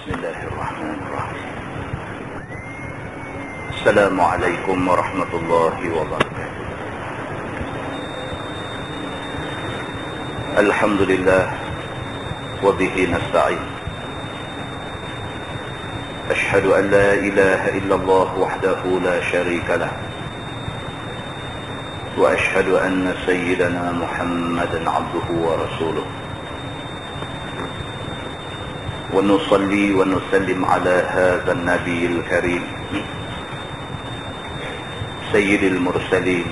بسم الله الرحمن الرحيم. السلام عليكم ورحمة الله وبركاته. الحمد لله وبه نستعين. أشهد أن لا إله إلا الله وحده لا شريك له، وأشهد أن سيدنا محمدا عبده ورسوله، ونصلي ونسلم على هذا النبي الكريم سيد المرسلين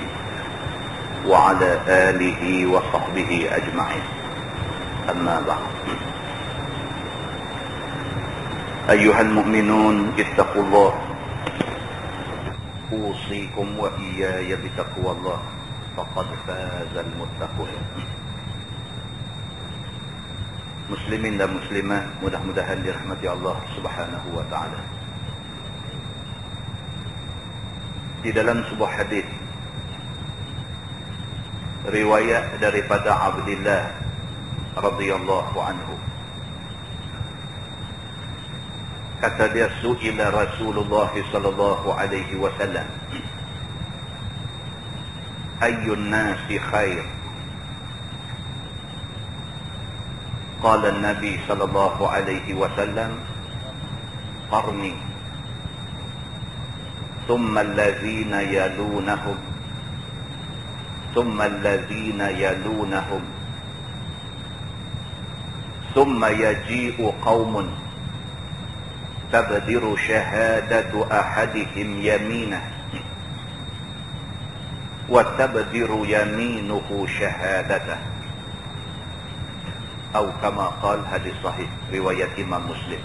وعلى آله وصحبه أجمعين. أما بعد، أيها المؤمنون اتقوا الله، أوصيكم وإياي بتقوى الله، فقد فاز المتقون. Muslimin dan muslimat, mudah-mudahan dirahmati Allah Subhanahu wa taala. Di dalam sebuah hadis riwayat daripada Abdullah radhiyallahu anhu, kata dia, su'ila Rasulullah sallallahu alaihi wasallam, ayyun nasi khair? قال النبي صلى الله عليه وسلم قرني ثم الذين يلونهم ثم الذين يلونهم ثم يجيء قوم تبدر شهادة أحدهم يمينه وتبدر يمينه شهادته، atau kama qal, hadis sahih riwayat Imam Muslim.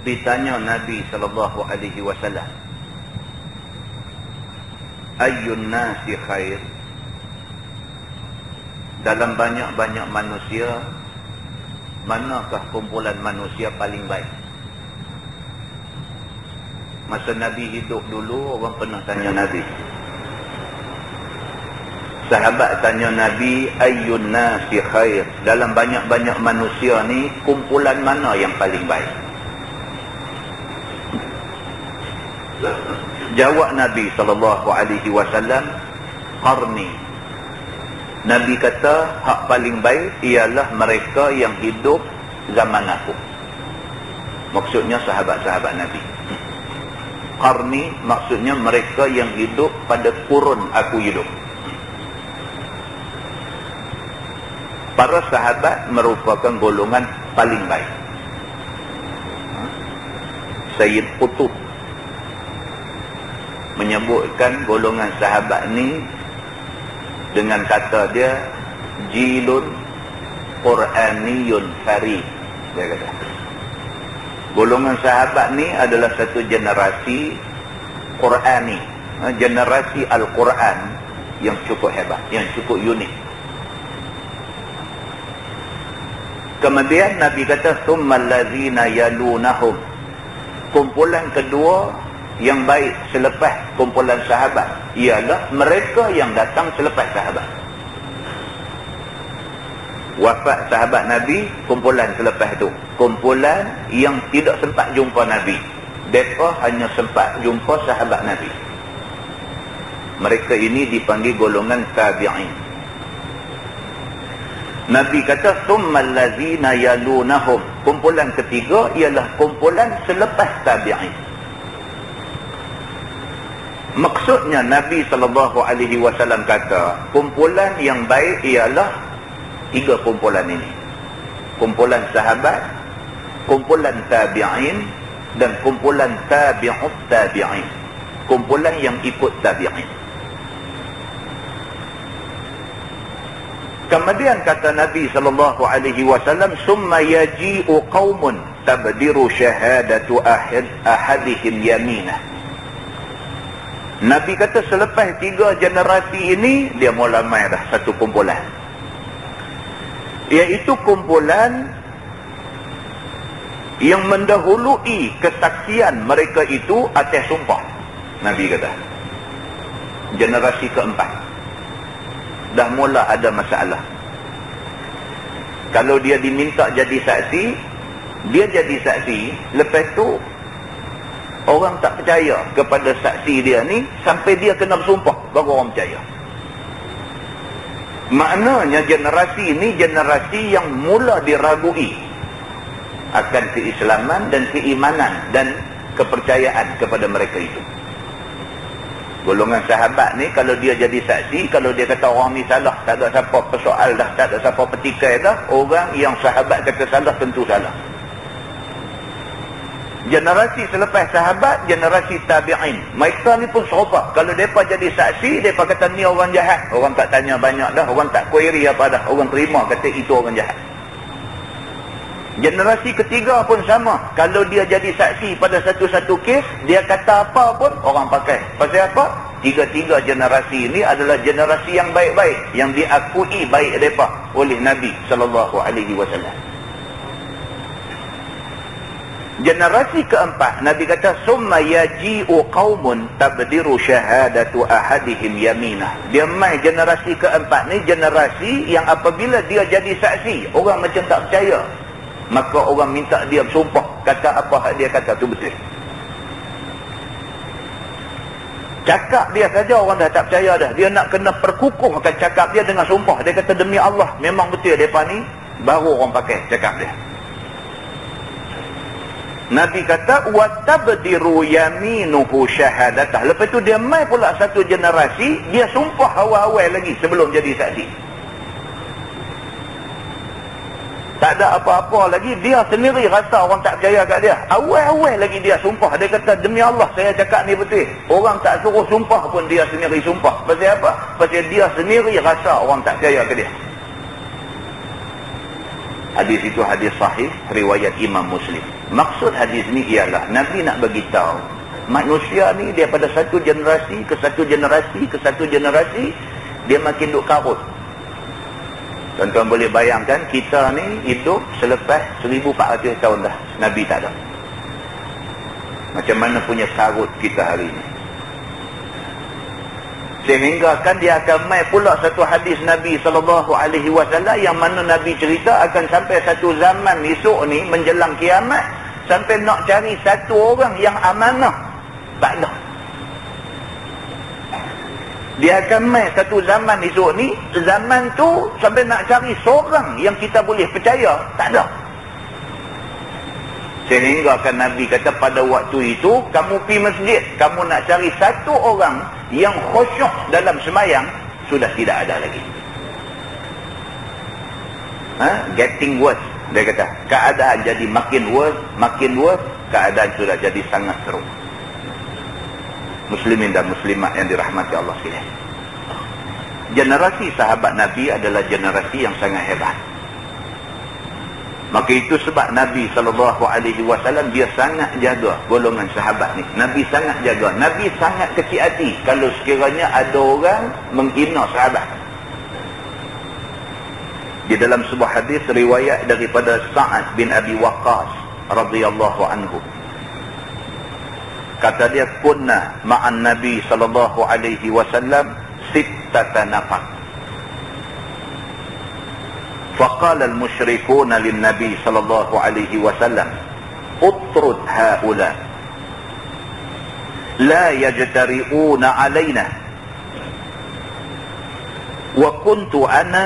Ditanya Nabi sallallahu alaihi wasallam, ayyun nasi khair? Dalam banyak-banyak manusia, manakah kumpulan manusia paling baik? Masa Nabi hidup dulu, orang pernah tanya Nabi. Sahabat tanya Nabi, ayyun nasi khair? Dalam banyak-banyak manusia ni, kumpulan mana yang paling baik? Jawab Nabi SAW, qarni. Nabi kata, hak paling baik ialah mereka yang hidup zaman aku. Maksudnya sahabat-sahabat Nabi. Qarni maksudnya mereka yang hidup pada kurun aku hidup. Para sahabat merupakan golongan paling baik. Sayyid Qutb menyebutkan golongan sahabat ni dengan kata dia, jilun Qur'aniyun farid. Dia kata, golongan sahabat ni adalah satu generasi Qur'ani, generasi Al-Quran yang cukup hebat, yang cukup unik. Kemudian Nabi kata, thummal ladzina yalunahum. Kumpulan kedua yang baik selepas kumpulan sahabat ialah mereka yang datang selepas sahabat. Wafat sahabat Nabi, kumpulan selepas itu, kumpulan yang tidak sempat jumpa Nabi. Mereka hanya sempat jumpa sahabat Nabi. Mereka ini dipanggil golongan tabi'in. Nabi kata, thummal ladzina yalunahum. Kumpulan ketiga ialah kumpulan selepas tabi'in. Maksudnya Nabi SAW kata, kumpulan yang baik ialah tiga kumpulan ini. Kumpulan sahabat, kumpulan tabi'in, dan kumpulan tabi'ut tabi'in. Kumpulan yang ikut tabi'in. Kemudian kata Nabi SAW, summa yaji'u qaumun tabdiru syahadatu ahadihim yaminah. Nabi kata selepas tiga generasi ini, dia mula mai dah satu kumpulan, iaitu kumpulan yang mendahului kesaksian mereka itu atas sumpah. Nabi kata generasi keempat dah mula ada masalah. Kalau dia diminta jadi saksi, dia jadi saksi, lepas tu orang tak percaya kepada saksi dia ni sampai dia kena bersumpah baru orang percaya. Maknanya generasi ni generasi yang mula diragui akan keislaman dan keimanan dan kepercayaan kepada mereka itu. Golongan sahabat ni kalau dia jadi saksi, kalau dia kata orang ni salah, tak ada siapa persoal dah, tak ada siapa petikai dah, orang yang sahabat kata salah tentu salah. Generasi selepas sahabat, generasi tabi'in, mereka ni pun serupa. Kalau mereka jadi saksi, mereka kata ni orang jahat, orang tak tanya banyak dah, orang tak query apa dah, orang terima kata itu orang jahat. Generasi ketiga pun sama. Kalau dia jadi saksi pada satu-satu kes, dia kata apa pun orang pakai. Pasal apa? Tiga-tiga generasi ini adalah generasi yang baik-baik, yang diakui baik mereka oleh Nabi SAW. Generasi keempat, Nabi kata summa yaji'u qaumun tabdiru syahadatu ahadihim yaminah. Dia mai generasi keempat ni generasi yang apabila dia jadi saksi, orang macam tak percaya, maka orang minta dia bersumpah, kata apa dia kata tu betul. Cakap dia saja orang dah tak percaya dah. Dia nak kena perkukuhkan cakap dia dengan sumpah. Dia kata demi Allah memang betul mereka ni, baru orang pakai cakap dia. Nabi kata watabdiru yaminuhu syahadatah. Lepas tu dia mai pula satu generasi, dia sumpah awal-awal lagi sebelum jadi saksi. Tak ada apa-apa lagi, dia sendiri rasa orang tak percaya kat dia. Awal-awal lagi dia sumpah. Dia kata demi Allah saya cakap ni betul. Orang tak suruh sumpah pun dia sendiri sumpah. Pasal apa? Pasal dia sendiri rasa orang tak percaya kat dia. Hadis itu hadis sahih riwayat Imam Muslim. Maksud hadis ni ialah Nabi nak bagi tahu manusia ni daripada satu generasi ke satu generasi ke satu generasi, dia makin duk karut. Tuan-tuan boleh bayangkan kita ni hidup selepas 1400 tahun dah Nabi tak ada. Macam mana punya karut kita hari ni. Sehingga kan dia akan mai pula satu hadis Nabi SAW yang mana Nabi cerita akan sampai satu zaman esok ni menjelang kiamat, sampai nak cari satu orang yang amanah tak ada. Dia akan mai satu zaman esok ni, zaman tu sampai nak cari seorang yang kita boleh percaya tak ada. Sehingga kan Nabi kata pada waktu itu kamu pergi masjid, kamu nak cari satu orang yang khusyuk dalam semayang, sudah tidak ada lagi. Getting worse, dia kata. Keadaan jadi makin worse, keadaan sudah jadi sangat teruk. Muslimin dan muslimat yang dirahmati Allah sekalian. Generasi sahabat Nabi adalah generasi yang sangat hebat. Maka itu sebab Nabi SAW dia sangat jaga golongan sahabat ni. Nabi sangat jaga. Nabi sangat kecil hati kalau sekiranya ada orang menghina sahabat. Di dalam sebuah hadis riwayat daripada Sa'ad bin Abi Waqqas radhiyallahu anhu. Kata dia, kunna ma'an Nabi SAW sittata nafar. فقال المشركون للنبي صلى الله عليه وسلم اطرد هؤلاء لا يجترئون علينا وكنت أنا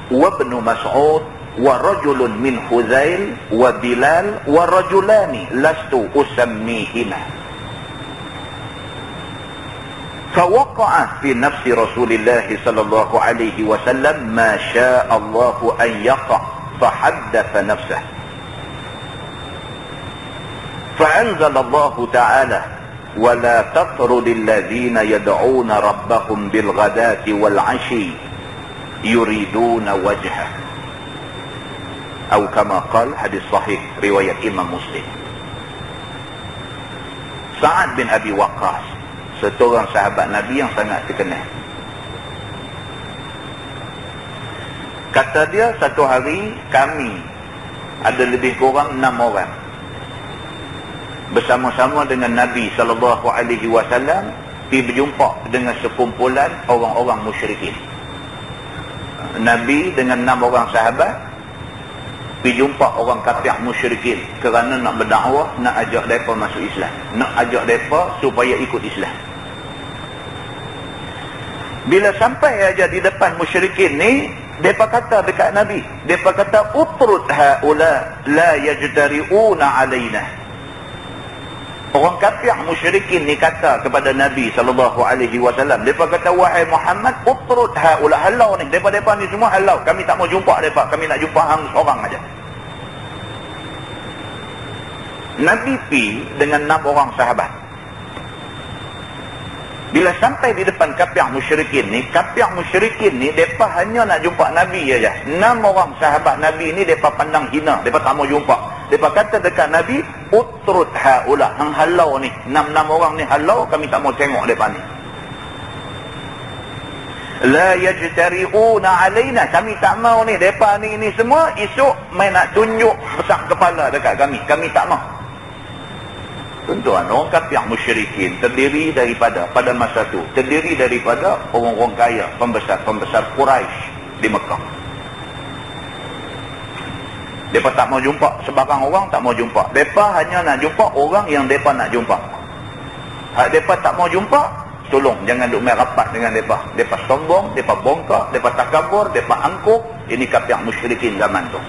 وابن مسعود ورجل من خزيل وبلال ورجلان لست أسميهما فوقع في نفس رسول الله صلى الله عليه وسلم ما شاء الله أن يقع فحدث نفسه فأنزل الله تعالى ولا تطرد الذين يدعون ربهم بالغداة والعشي يريدون وجهه أو كما قال حديث صحيح رواية إمام مسلم. Sa'ad bin Abi Waqqas, seorang sahabat Nabi yang sangat terkenal. Kata dia, satu hari kami ada lebih kurang 6 orang bersama-sama dengan Nabi SAW pergi berjumpa dengan sekumpulan orang-orang musyrikin. Nabi dengan 6 orang sahabat pergi jumpa orang kafir musyrikin kerana nak berdakwah, nak ajak mereka masuk Islam, nak ajak mereka supaya ikut Islam. Bila sampai aja di depan musyrikin ni, mereka kata dekat Nabi, mereka kata utrud haula la yajtari'una alaina. Orang kafir musyrikin ni kata kepada Nabi SAW, mereka kata, wahai Muhammad, utrud haula, halau ni, mereka ni semua halau, kami tak mau jumpa mereka, kami nak jumpa hang seorang aja. Nabi pi dengan 6 orang sahabat. Bila sampai di depan kafir musyrikin ni, mereka hanya nak jumpa Nabi aja. 6 orang sahabat Nabi ni mereka pandang hina, mereka tak mau jumpa. Mereka kata dekat Nabi, utrud haula, hang halau ni, 6 orang ni halau, kami tak mau tengok mereka ni. La yajtari'una alaina, kami tak mau ni, mereka ni semua esok main nak tunjuk besar kepala dekat kami, kami tak mau. Tuan-tuan, orang kafir musyrikin terdiri daripada, pada masa itu, terdiri daripada orang-orang kaya, pembesar Quraisy di Mekah. Mereka tak mau jumpa sebarang orang, tak mau jumpa. Mereka hanya nak jumpa orang yang mereka nak jumpa. Hak mereka tak mau jumpa, tolong jangan duk main rapat dengan mereka. Mereka sombong, mereka bongkak, mereka takabur, mereka angkuh. Ini kafir musyrikin zaman tu.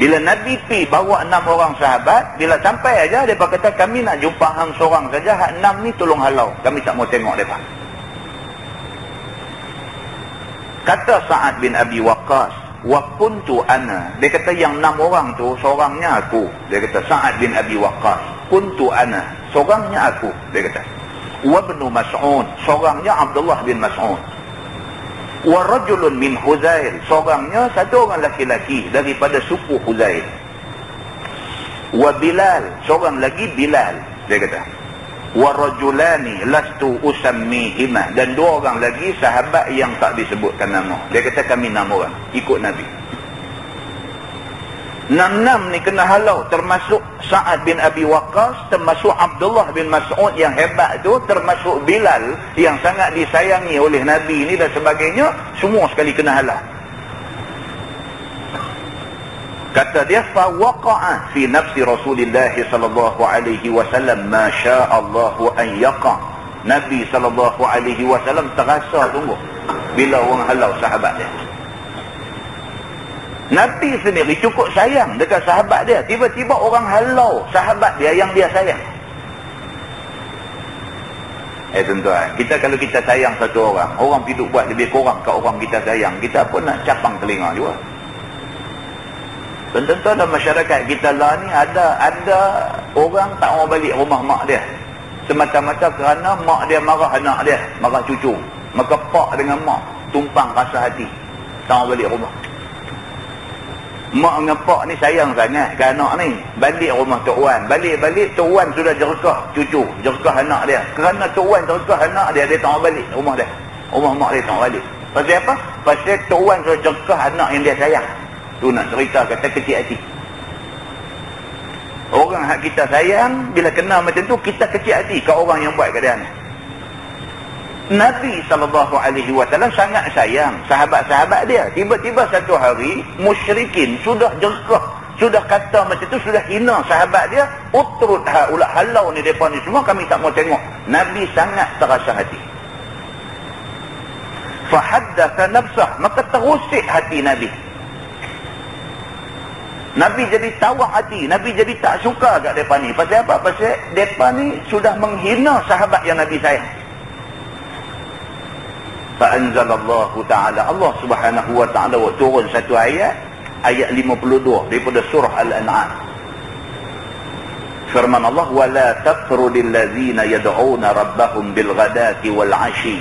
Bila Nabi pi bawa 6 orang sahabat, bila sampai aja mereka kata, kami nak jumpa hang seorang saja, hak 6 ni tolong halau, kami tak mau tengok mereka. Kata Sa'ad bin Abi Waqqas, wa kuntu ana, dia kata yang 6 orang tu seorangnya aku. Dia kata Sa'ad bin Abi Waqqas, kuntu ana, seorangnya aku. Dia kata wa ibnu Mas'ud, seorangnya Abdullah bin Mas'ud. Wa rajulun min Huzail, seorangnya satu orang laki-laki daripada suku Huzail. Wa Bilal, seorang lagi Bilal. Dia kata wa rajulani lastu usammihima, dan 2 orang lagi sahabat yang tak disebutkan nama. Dia kata kami 6 orang ikut Nabi. 6 ni kena halau, termasuk Sa'ad bin Abi Waqqas, termasuk Abdullah bin Mas'ud yang hebat tu, termasuk Bilal yang sangat disayangi oleh Nabi ni dan sebagainya, semua sekali kena halau. Kata dia, fa waqa'a fi nafsi Rasulillah sallallahu alaihi wasallam ma syaa Allah an yaqa. Nabi sallallahu alaihi wasallam terasa sungguh bila orang halau sahabat dia. Nabi sendiri cukup sayang dekat sahabat dia, tiba-tiba orang halau sahabat dia yang dia sayang. Tuan-tuan, kita kalau kita sayang satu orang, orang pergi buat lebih kurang kat orang kita sayang, kita pun nak capang telinga juga. Tuan-tuan, dalam masyarakat kita lah ni ada orang tak mau balik rumah mak dia, semata-mata kerana mak dia marah anak dia, marah cucu. Maka pak dengan mak tumpang rasa hati, tak mau balik rumah. Mak dengan pak ni sayang sangat ke anak ni, balik rumah Tok Wan. Balik-balik Tok Wan sudah jerkah cucu, jerkah anak dia. Kerana Tok Wan jerkah anak dia, dia tak mau balik rumah dia, rumah mak dia tak mau balik. Pasal apa? Pasal Tok Wan sudah jerkah anak yang dia sayang. Tu nak cerita kata kecil hati. Orang hak kita sayang, bila kena macam tu, kita kecil hati ke orang yang buat keadaan ni. Nabi SAW sangat sayang sahabat-sahabat dia. Tiba-tiba satu hari, musyrikin sudah jerkah, sudah kata macam tu, sudah hina sahabat dia. Utrud haula, halau ni mereka ni semua, kami tak mau tengok. Nabi sangat terasa hati. Fahaddatha nafsah, maka terusik hati Nabi. Nabi jadi tawak hati, Nabi jadi tak suka kat mereka ni. Pasal apa? Pasal mereka ni sudah menghina sahabat yang Nabi sayang. Fa'anzalallahu ta'ala, Allah subhanahu wa ta'ala turun satu ayat 52 daripada surah Al-An'am. Firman Allah, وَلَا تَطْرُدِ الَّذِينَ يَدْعُونَ رَبَّهُمْ بِالْغَدَاةِ وَالْعَشِيِّ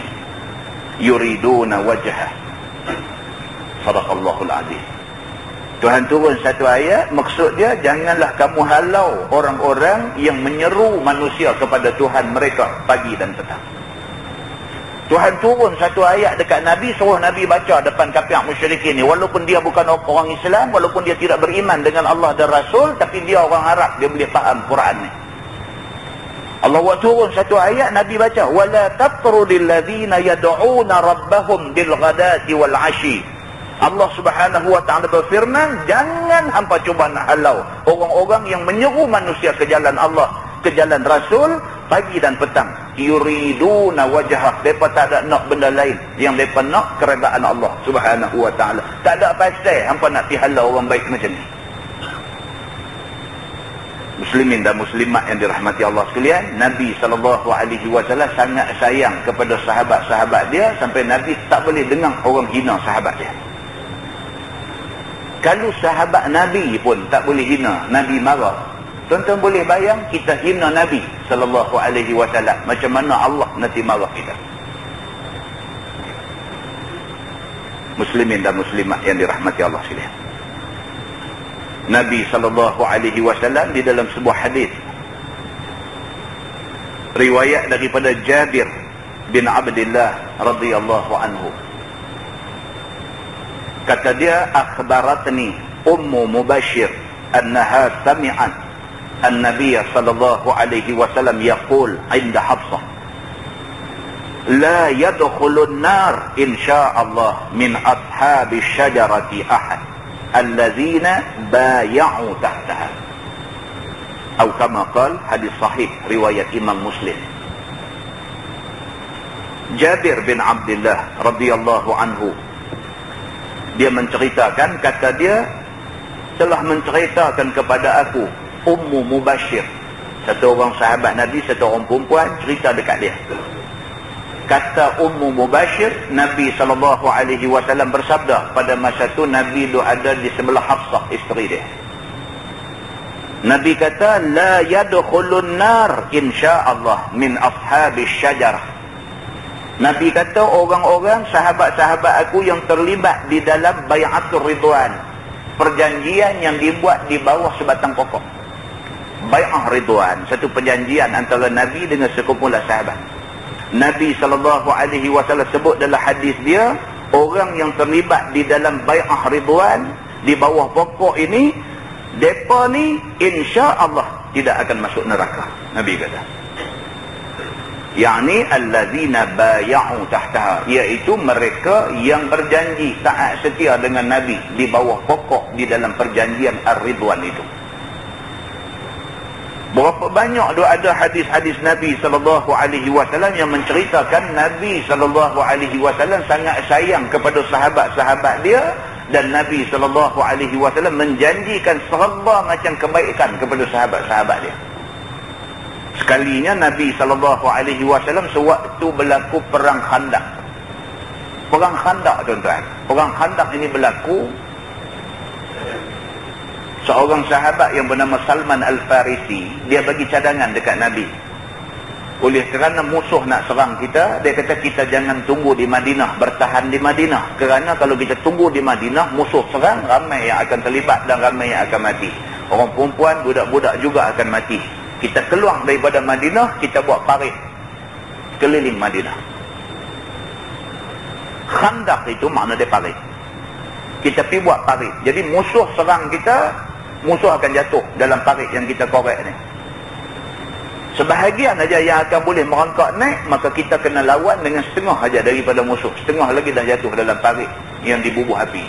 يُرِيدُونَ وَجْهَهُ. Sadaqallahul azim. Tuhan turun satu ayat, maksud dia, janganlah kamu halau orang-orang yang menyeru manusia kepada Tuhan mereka pagi dan petang. Tuhan turun satu ayat dekat Nabi, suruh Nabi baca depan kafir musyrikin ni. Walaupun dia bukan orang Islam, walaupun dia tidak beriman dengan Allah dan Rasul, tapi dia orang Arab, dia boleh faham Quran ni. Allah turun satu ayat, Nabi baca, وَلَا تَطْرُدِ الَّذِينَ يَدْعُونَ رَبَّهُمْ بِالْغَدَاةِ وَالْعَشِيِّ Allah Subhanahu wa ta'ala berfirman, jangan hampa cuba nak halau orang-orang yang menyeru manusia ke jalan Allah, ke jalan Rasul, pagi dan petang. Yuriduna wajhah. Mereka tak ada nak benda lain. Yang mereka nak keredaan Allah Subhanahu wa ta'ala. Tak ada pasal hampa nak pergi halau orang baik macam ni. Muslimin dan muslimat yang dirahmati Allah sekalian, Nabi SAW sangat sayang kepada sahabat-sahabat dia, sampai Nabi tak boleh dengar orang hina sahabat dia. Kalau sahabat Nabi pun tak boleh hina, Nabi marah. Tuan-tuan boleh bayang kita hina Nabi SAW, macam mana Allah nanti marah kita. Muslimin dan muslimat yang dirahmati Allah sekalian, Nabi SAW di dalam sebuah hadis riwayat daripada Jabir bin Abdullah radhiyallahu anhu, kata dia, akhbaratni Ummu Mubashir annaha sami'at an-nabiy sallallahu alaihi wasallam yaqul 'inda Hafsah, la yadkhulun nar insyaallah min ashabis syajarati ahad alladzina bay'u tahtaha, atau kama qala, hadis sahih riwayat Imam Muslim. Jabir bin Abdullah radhiyallahu anhu, dia menceritakan, kata dia, telah menceritakan kepada aku Ummu Mubashir, satu orang sahabat Nabi, satu orang perempuan, cerita dekat dia. Kata Ummu Mubashir, Nabi SAW bersabda, pada masa tu Nabi ada di sebelah Hafsah, isteri dia. Nabi kata, la yadkhulun nar insyaallah min ashabis syajarah. Nabi kata, orang-orang sahabat-sahabat aku yang terlibat di dalam bai'atul ridwan, perjanjian yang dibuat di bawah sebatang pokok. Bai'ah ridwan, satu perjanjian antara Nabi dengan sekumpulan sahabat. Nabi SAW sebut dalam hadis dia, orang yang terlibat di dalam bai'ah ridwan di bawah pokok ini, mereka ni insya-Allah tidak akan masuk neraka. Nabi kata, yakni allazina bay'u tahtaha, iaitu mereka yang berjanji taat setia dengan Nabi di bawah pokok di dalam perjanjian ar-ridwan itu. Berapa banyak ada hadis-hadis Nabi SAW yang menceritakan Nabi SAW sangat sayang kepada sahabat-sahabat dia, dan Nabi SAW menjanjikan serba macam kebaikan kepada sahabat-sahabat dia. Sekalinya Nabi SAW sewaktu berlaku perang Khandaq. Perang Khandaq, tuan-tuan. Perang Khandaq ini berlaku, seorang sahabat yang bernama Salman Al-Farisi, dia bagi cadangan dekat Nabi. Oleh kerana musuh nak serang kita, dia kata kita jangan tunggu di Madinah, bertahan di Madinah. Kerana kalau kita tunggu di Madinah, musuh serang, ramai yang akan terlibat dan ramai yang akan mati. Orang perempuan, budak-budak juga akan mati. Kita keluar daripada Madinah, kita buat parit keliling Madinah. Khandaq itu makna dia parit. Kita pergi buat parit. Jadi musuh serang kita, musuh akan jatuh dalam parit yang kita korek ni. Sebahagian aja yang akan boleh merangkak naik, maka kita kena lawan dengan setengah aja daripada musuh. Setengah lagi dah jatuh dalam parit yang dibubuh api.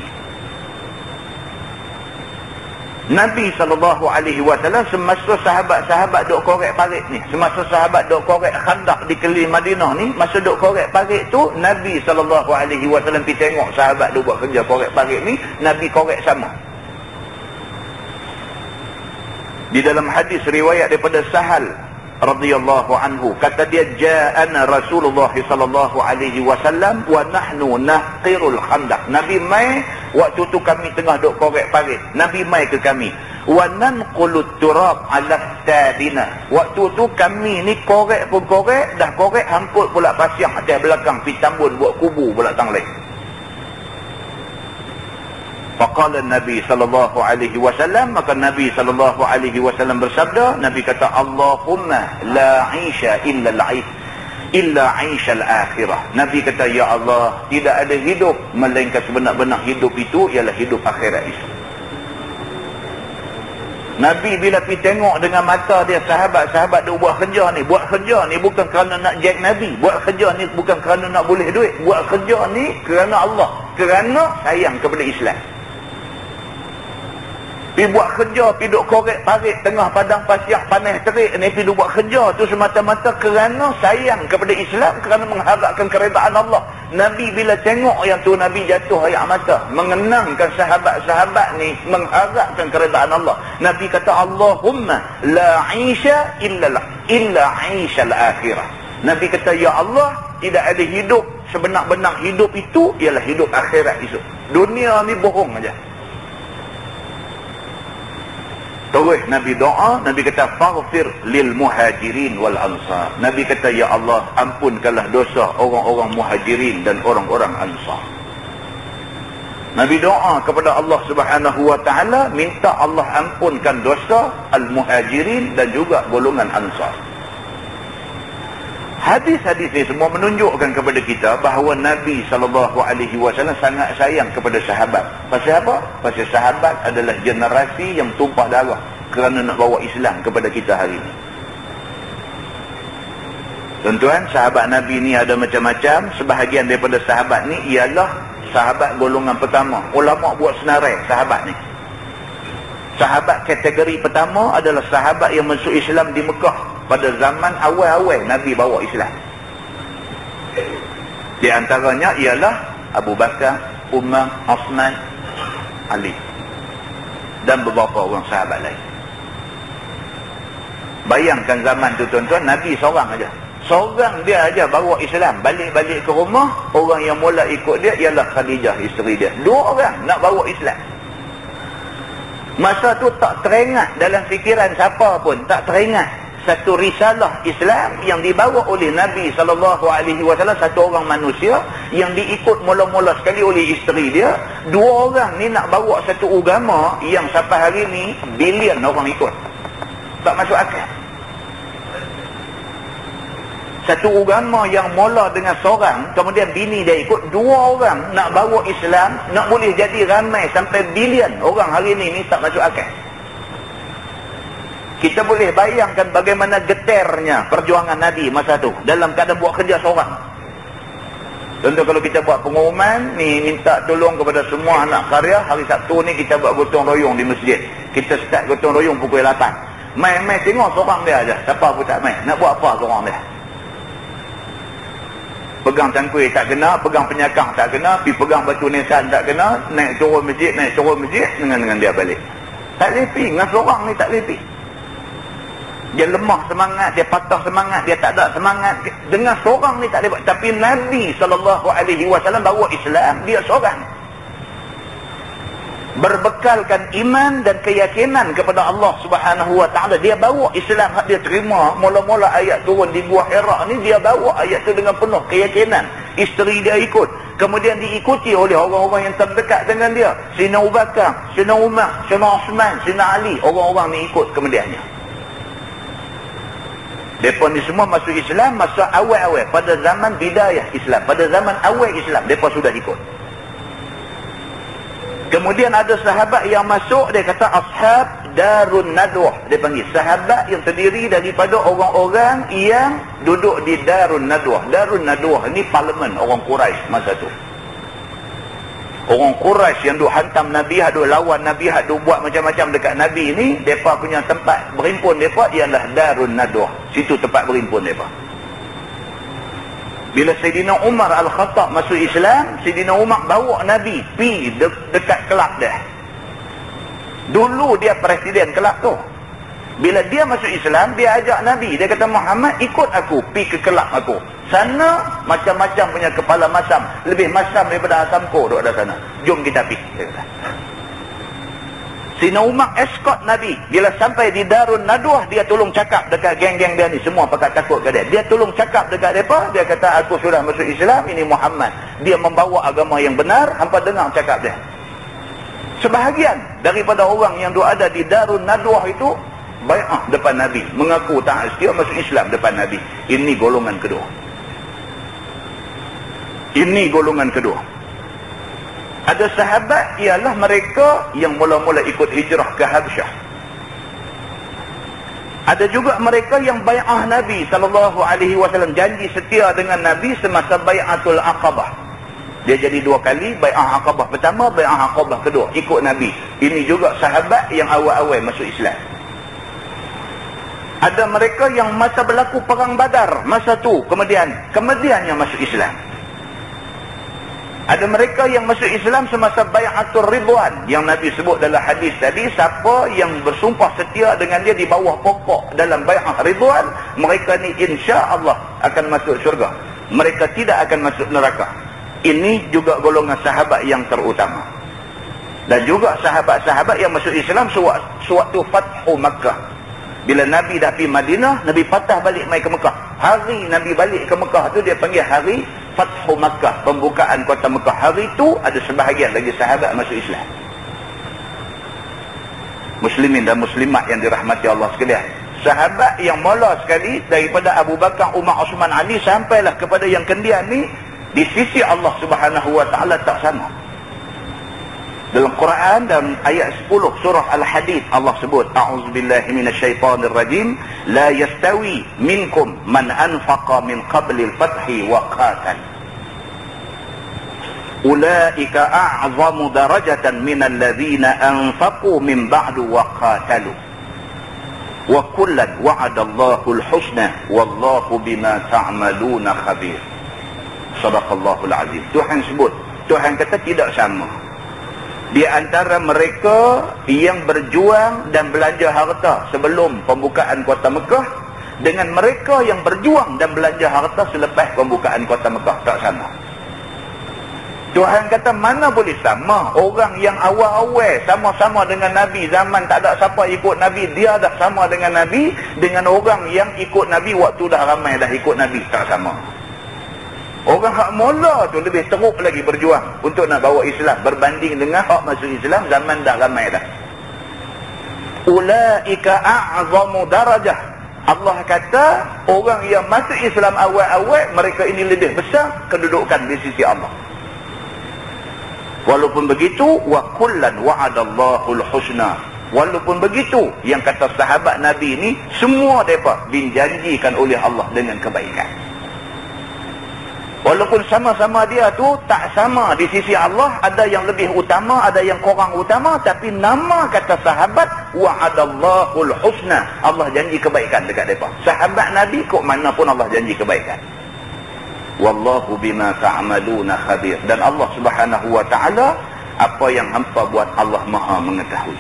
Nabi SAW semasa sahabat-sahabat duk korek parit ni, semasa sahabat duk korek Khandaq di keliling Madinah ni, masa duk korek parit tu, Nabi SAW pergi tengok sahabat duk buat kerja korek parit ni, Nabi korek sama. Di dalam hadis riwayat daripada Sahal radhiyallahu anhu, kata dia, ja'ana Rasulullah sallallahu alaihi wasallam wa nahnu naqirul khandaq. Nabi mai waktu tu kami tengah duk korek parit. Nabi mai ke kami. Wa nanqulut turab ala tabina. Waktu tu kami ni korek pun korek, dah korek hamput pula pasir atas belakang pi tambun buat kubu pula tang lain. Faqala Nabi sallallahu alaihi wasallam, maka Nabi sallallahu alaihi wasallam bersabda, Nabi kata, Allahumma la 'aisha illa al-akhirah. Nabi kata, ya Allah, tidak ada hidup melainkan sebenar-benar hidup itu ialah hidup akhirat itu. Nabi bila pergi tengok dengan mata dia sahabat-sahabat dia buat kerja ni bukan kerana nak jack Nabi, buat kerja ni bukan kerana nak boleh duit, buat kerja ni kerana Allah, kerana sayang kepada Islam. Pi buat kerja, pi duk korek parit tengah padang pasir panas terik ni, pi duk buat kerja tu semata-mata kerana sayang kepada Islam, kerana mengharapkan keredaan Allah. Nabi bila tengok yang tu, Nabi jatuh air mata, mengenangkan sahabat-sahabat ni mengharapkan keredaan Allah. Nabi kata, Allahumma la 'isha illa 'ishal akhirah. Nabi kata, ya Allah, tidak ada hidup sebenar-benar hidup itu ialah hidup akhirat esok. Dunia ni bohong aja. Terus Nabi doa, Nabi kata, faghfir lil muhajirin wal ansar. Nabi kata, ya Allah, ampunkanlah dosa orang-orang muhajirin dan orang-orang ansar. Nabi doa kepada Allah Subhanahu wa taala, minta Allah ampunkan dosa al-muhajirin dan juga golongan ansar. Hadis-hadis ini semua menunjukkan kepada kita bahawa Nabi SAW sangat sayang kepada sahabat. Pasal apa? Pasal sahabat adalah generasi yang tumpah darah kerana nak bawa Islam kepada kita hari ini. Tuan-tuan, sahabat Nabi ni ada macam-macam. Sebahagian daripada sahabat ni ialah sahabat golongan pertama. Ulama buat senarai sahabat ni. Sahabat kategori pertama adalah sahabat yang masuk Islam di Mekah pada zaman awal-awal Nabi bawa Islam. Di antaranya ialah Abu Bakar, Umar, Osman, Ali dan beberapa orang sahabat lain. Bayangkan zaman tu tuan-tuan, Nabi seorang aja. Seorang dia aja bawa Islam, balik-balik ke rumah, orang yang mula ikut dia ialah Khadijah, isteri dia. 2 orang nak bawa Islam. Masa tu tak teringat dalam fikiran siapa pun, tak teringat satu risalah Islam yang dibawa oleh Nabi SAW, satu orang manusia yang diikut mula-mula sekali oleh isteri dia. 2 orang ni nak bawa satu agama yang sampai hari ni bilion orang ikut. Tak masuk akal. Satu agama yang mula dengan seorang, kemudian bini dia ikut, 2 orang nak bawa Islam, nak boleh jadi ramai sampai bilion orang hari ni tak masuk akal. Kita boleh bayangkan bagaimana getirnya perjuangan Nabi masa tu dalam keadaan buat kerja seorang. Contoh kalau kita buat pengumuman ni, minta tolong kepada semua anak karya, hari Sabtu ni kita buat gotong royong di masjid. Kita start gotong royong pukul 8. Mai tengok seorang dia aja, siapa pun tak mai. Nak buat apa seorang dia? Pegang cangkui tak kena, pegang penyakang tak kena, pergi pegang batu nisan tak kena, naik turun masjid dengan dia balik. Tak lepi, dengan seorang ni tak lepi. Dia lemah semangat, dia patah semangat, dia tak ada semangat. Dengan seorang ni tak lepas. Tapi Nabi SAW bawa Islam, dia seorang. Berbekalkan iman dan keyakinan kepada Allah Subhanahu wa taala, dia bawa Islam, dia terima mula-mula ayat turun di Gua Hira ni, dia bawa ayat tu dengan penuh keyakinan. Isteri dia ikut, kemudian diikuti oleh orang-orang yang terdekat dengan dia, Sina Abu Bakar, Sina Umar, Sina Osman, Sina Ali. Orang-orang ni ikut kemudiannya. Mereka ni semua masuk Islam masa awal-awal, pada zaman bidayah Islam, pada zaman awal Islam mereka sudah ikut. Kemudian ada sahabat yang masuk, dia kata ashab darun nadwah, dia panggil sahabat yang terdiri daripada orang-orang yang duduk di darun nadwah. Darun nadwah ni parlimen orang Quraisy masa tu. Orang Quraisy yang duk hantam Nabi, duk lawan Nabi, duk buat macam-macam dekat Nabi ni, mereka punya tempat berhimpun mereka ialah darun nadwah. Situ tempat berhimpun mereka. Bila Sayyidina Umar Al-Khattab masuk Islam, Sayyidina Umar bawa Nabi pi dekat kelab dia. Dulu dia presiden kelab tu. Bila dia masuk Islam, dia ajak Nabi, dia kata, Muhammad ikut aku pi ke kelab aku. Sana macam-macam punya kepala masam, lebih masam daripada asamko duduk ada sana. Jom kita pi, dia kata. Sayyidina Umar escort Nabi. Bila sampai di Darun Nadwah, dia tolong cakap dekat geng-geng dia ni, semua pakat takut ke dia. Dia tolong cakap dekat mereka, dia kata, aku sudah masuk Islam, ini Muhammad. Dia membawa agama yang benar, hampa dengar cakap dia. Sebahagian daripada orang yang ada di Darun Nadwah itu bai'ah depan Nabi, mengaku taat setia masuk Islam depan Nabi. Ini golongan kedua. Ini golongan kedua. Ada sahabat ialah mereka yang mula-mula ikut hijrah ke Habsyah. Ada juga mereka yang bai'ah Nabi SAW, janji setia dengan Nabi semasa bai'atul Aqabah. Dia jadi 2 kali, bai'ah Aqabah pertama, bai'ah Aqabah kedua, ikut Nabi. Ini juga sahabat yang awal-awal masuk Islam. Ada mereka yang masa berlaku perang Badar, masa tu kemudian yang masuk Islam. Ada mereka yang masuk Islam semasa bai'atul Ridwan, yang Nabi sebut dalam hadis tadi, siapa yang bersumpah setia dengan dia di bawah pokok dalam bai'ah Ridwan, mereka ni insya-Allah akan masuk syurga. Mereka tidak akan masuk neraka. Ini juga golongan sahabat yang terutama. Dan juga sahabat-sahabat yang masuk Islam sewaktu Fathu Makkah. Bila Nabi dah pergi Madinah, Nabi patah balik mai ke Mekah. Hari Nabi balik ke Mekah tu dia panggil hari Fathu Makkah, pembukaan kota Mekah. Hari tu ada sebahagian lagi sahabat masuk Islam. Muslimin dan muslimat yang dirahmati Allah sekalian. Sahabat yang mula sekali daripada Abu Bakar, Umar, Osman, Ali sampailah kepada yang kendian ni, di sisi Allah Subhanahu wa taala tak sama. Dalam Quran dalam ayat 10 surah Al-Hadid Allah sebut, a'udzubillahi minasyaitonir rajim, la yastawi minkum man anfaqa min qabli al-fathi wa qatal. Ulaika a'zamu darajatan minal ladzina anfaqu min ba'du wa qatalu. Wa kullan wa'adallahu al-husna wallahu bima ta'maluna khabir. Sadaqallahul azim. Tuhan sebut, Tuhan kata tidak sama di antara mereka yang berjuang dan belanja harta sebelum pembukaan kota Mekah dengan mereka yang berjuang dan belanja harta selepas pembukaan kota Mekah. Tak sama. Tuhan kata mana boleh sama. Orang yang awal-awal sama-sama dengan Nabi, zaman tak ada siapa ikut Nabi, dia dah sama dengan Nabi, dengan orang yang ikut Nabi waktu dah ramai dah ikut Nabi. Tak sama. Orang hak mula tu lebih teruk lagi berjuang untuk nak bawa Islam berbanding dengan hak masuk Islam zaman dah ramai dah. Ulaika a'zamu darajah. Allah kata orang yang masuk Islam awal-awal, mereka ini lebih besar kedudukan di sisi Allah. Walaupun begitu, wa kullan wa'adallahu al-husna. Walaupun begitu, yang kata sahabat Nabi ni semua mereka dijanjikan oleh Allah dengan kebaikan. Walaupun sama-sama dia tu tak sama di sisi Allah, ada yang lebih utama, ada yang kurang utama, tapi nama kata sahabat wa'adallahul husna. Allah janji kebaikan dekat mereka. Sahabat Nabi kok mana pun Allah janji kebaikan. Wallahu bima ta'maluna khabir. Dan Allah Subhanahu wa taala, apa yang hampa buat Allah Maha mengetahui.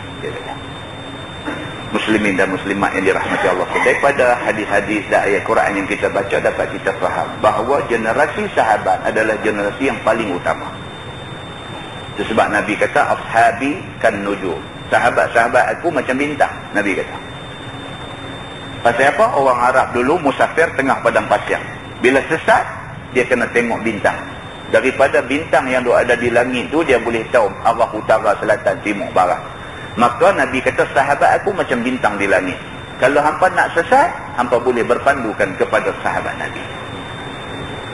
Muslimin dan muslimat yang dirahmati Allah, daripada hadis-hadis dan ayat Quran yang kita baca dapat kita faham bahawa generasi sahabat adalah generasi yang paling utama. Itu sebab Nabi kata ashabi kan nujum, sahabat-sahabat aku macam bintang. Nabi kata pasal apa? Orang Arab dulu musafir tengah padang pasir, bila sesat dia kena tengok bintang. Daripada bintang yang ada di langit tu dia boleh tahu arah utara, selatan, timur, barat. Maka Nabi kata sahabat aku macam bintang di langit. Kalau hampa nak sesat, hampa boleh berpandukan kepada sahabat Nabi.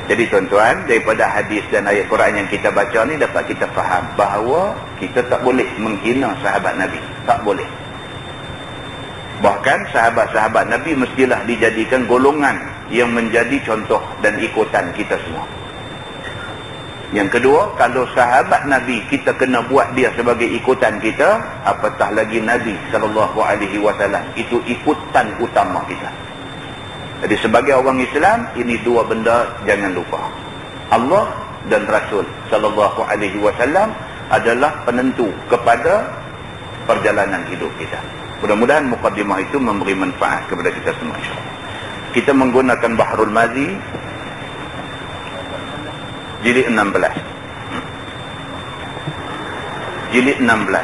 Jadi tuan-tuan, daripada hadis dan ayat Quran yang kita baca ni dapat kita faham bahawa kita tak boleh menghina sahabat Nabi. Tak boleh. Bahkan sahabat-sahabat Nabi mestilah dijadikan golongan yang menjadi contoh dan ikutan kita semua. Yang kedua, kalau sahabat Nabi kita kena buat dia sebagai ikutan kita, apatah lagi Nabi SAW, itu ikutan utama kita. Jadi sebagai orang Islam, ini dua benda jangan lupa. Allah dan Rasul SAW adalah penentu kepada perjalanan hidup kita. Mudah-mudahan mukadimah itu memberi manfaat kepada kita semua, insyaAllah. Kita menggunakan Bahrul Mazi jilid 16. Jilid 16.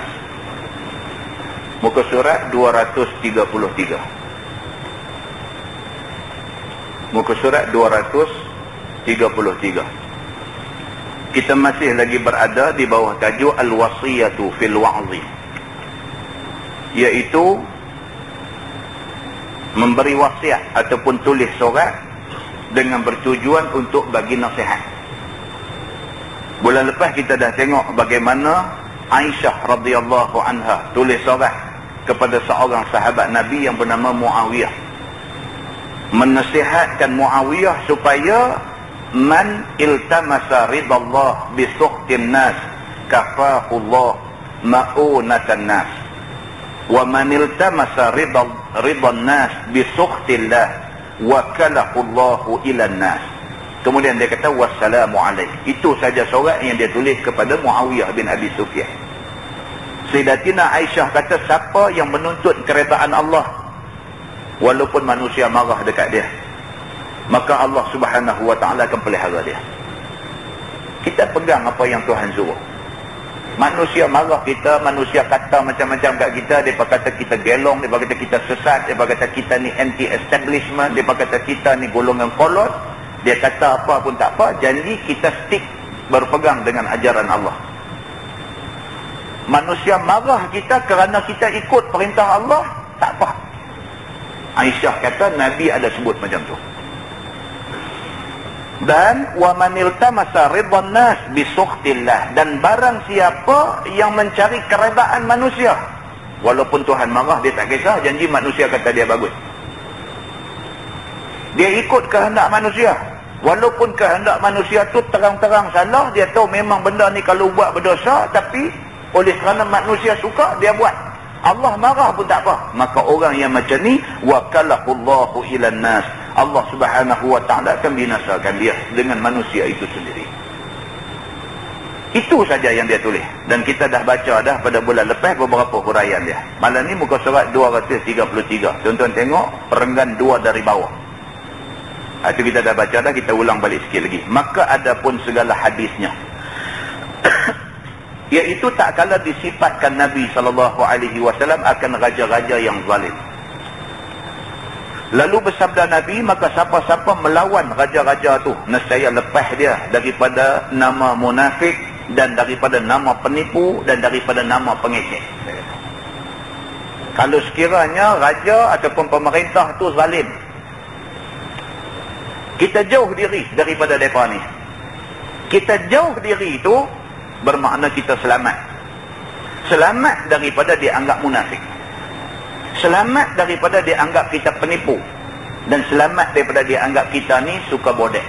Muka surat 233. Muka surat 233. Kita masih lagi berada di bawah tajuk Al-Wasiyatu fil Wa'zi, iaitu memberi wasiat ataupun tulis surat dengan bertujuan untuk bagi nasihat. Bulan lepas kita dah tengok bagaimana Aisyah radhiyallahu anha tulis surat kepada seorang sahabat Nabi yang bernama Muawiyah, menasihatkan Muawiyah supaya man iltamasa ridallah bi sukhtin nas kafahullah ma'unatan nas wa man iltamasa ridan nas bi sukhtillah wakalahullahu ilan nas. Kemudian dia kata wassalamu alaih. Itu saja surat yang dia tulis kepada Muawiyah bin Abi Sufyan. Sayyidatina Aisyah kata, siapa yang menuntut keredaan Allah walaupun manusia marah dekat dia, maka Allah Subhanahu wa ta'ala akan pelihara dia. Kita pegang apa yang Tuhan suruh. Manusia marah kita, manusia kata macam-macam kat kita, mereka kata kita gelong, mereka kata kita sesat, mereka kata kita ni anti-establishment, mereka kata kita ni golongan kolot. Dia kata apa pun tak apa, janji kita stick, berpegang dengan ajaran Allah. Manusia marah kita kerana kita ikut perintah Allah, tak apa. Aisyah kata Nabi ada sebut macam tu. Dan wa man iltamasa ridwan nas bi sukhtillah, dan barang siapa yang mencari keredaan manusia walaupun Tuhan marah, dia tak kisah, janji manusia kata dia bagus. Dia ikut kehendak manusia walaupun kehendak manusia tu terang-terang salah. Dia tahu memang benda ni kalau buat berdosa, tapi oleh kerana manusia suka, dia buat. Allah marah pun tak apa. Maka orang yang macam ni wakalahullahu ilan nas, Allah Subhanahu wa ta'ala akan binasakan dia dengan manusia itu sendiri. Itu saja yang dia tulis. Dan kita dah baca dah pada bulan lepas beberapa huraian dia. Malam ni muka surat 233. Tuan-tuan tengok perenggan 2 dari bawah. Itu kita dah baca dah, kita ulang balik sikit lagi. Maka ada pun segala hadisnya, iaitu tak kala disifatkan Nabi SAW akan raja-raja yang zalim. Lalu bersabda Nabi, maka siapa-siapa melawan raja-raja tu, nescaya lepas dia daripada nama munafik, dan daripada nama penipu, dan daripada nama pengecek. Kalau sekiranya raja ataupun pemerintah tu zalim, kita jauh diri daripada mereka ni. Kita jauh diri itu bermakna kita selamat. Selamat daripada dianggap munafik, selamat daripada dianggap kita penipu, dan selamat daripada dianggap kita ni suka bodek.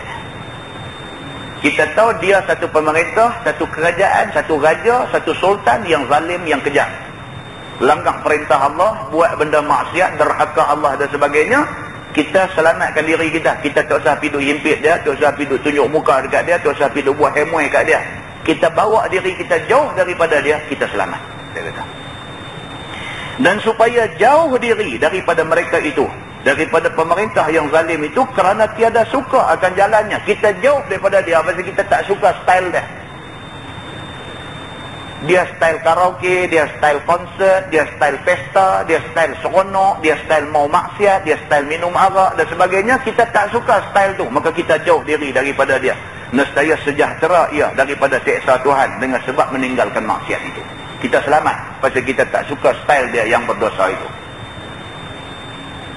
Kita tahu dia satu pemerintah, satu kerajaan, satu raja, satu sultan yang zalim, yang kejam, langgar perintah Allah, buat benda maksiat, derhaka Allah dan sebagainya. Kita selamatkan diri kita. Kita tak usah pergi himpit dia, tak usah pergi tunjuk muka dekat dia, tak usah pergi buat hemoi kat dia. Kita bawa diri kita jauh daripada dia, kita selamat, dia kata. Dan supaya jauh diri daripada mereka itu, daripada pemerintah yang zalim itu, kerana tiada suka akan jalannya, kita jauh daripada dia, pasal kita tak suka style dia. Dia style karaoke, dia style konsert, dia style pesta, dia style seronok, dia style mau maksiat, dia style minum arak dan sebagainya. Kita tak suka style tu, maka kita jauh diri daripada dia. Nescaya sejahtera ia daripada siksa Tuhan dengan sebab meninggalkan maksiat itu. Kita selamat pasal kita tak suka style dia yang berdosa itu.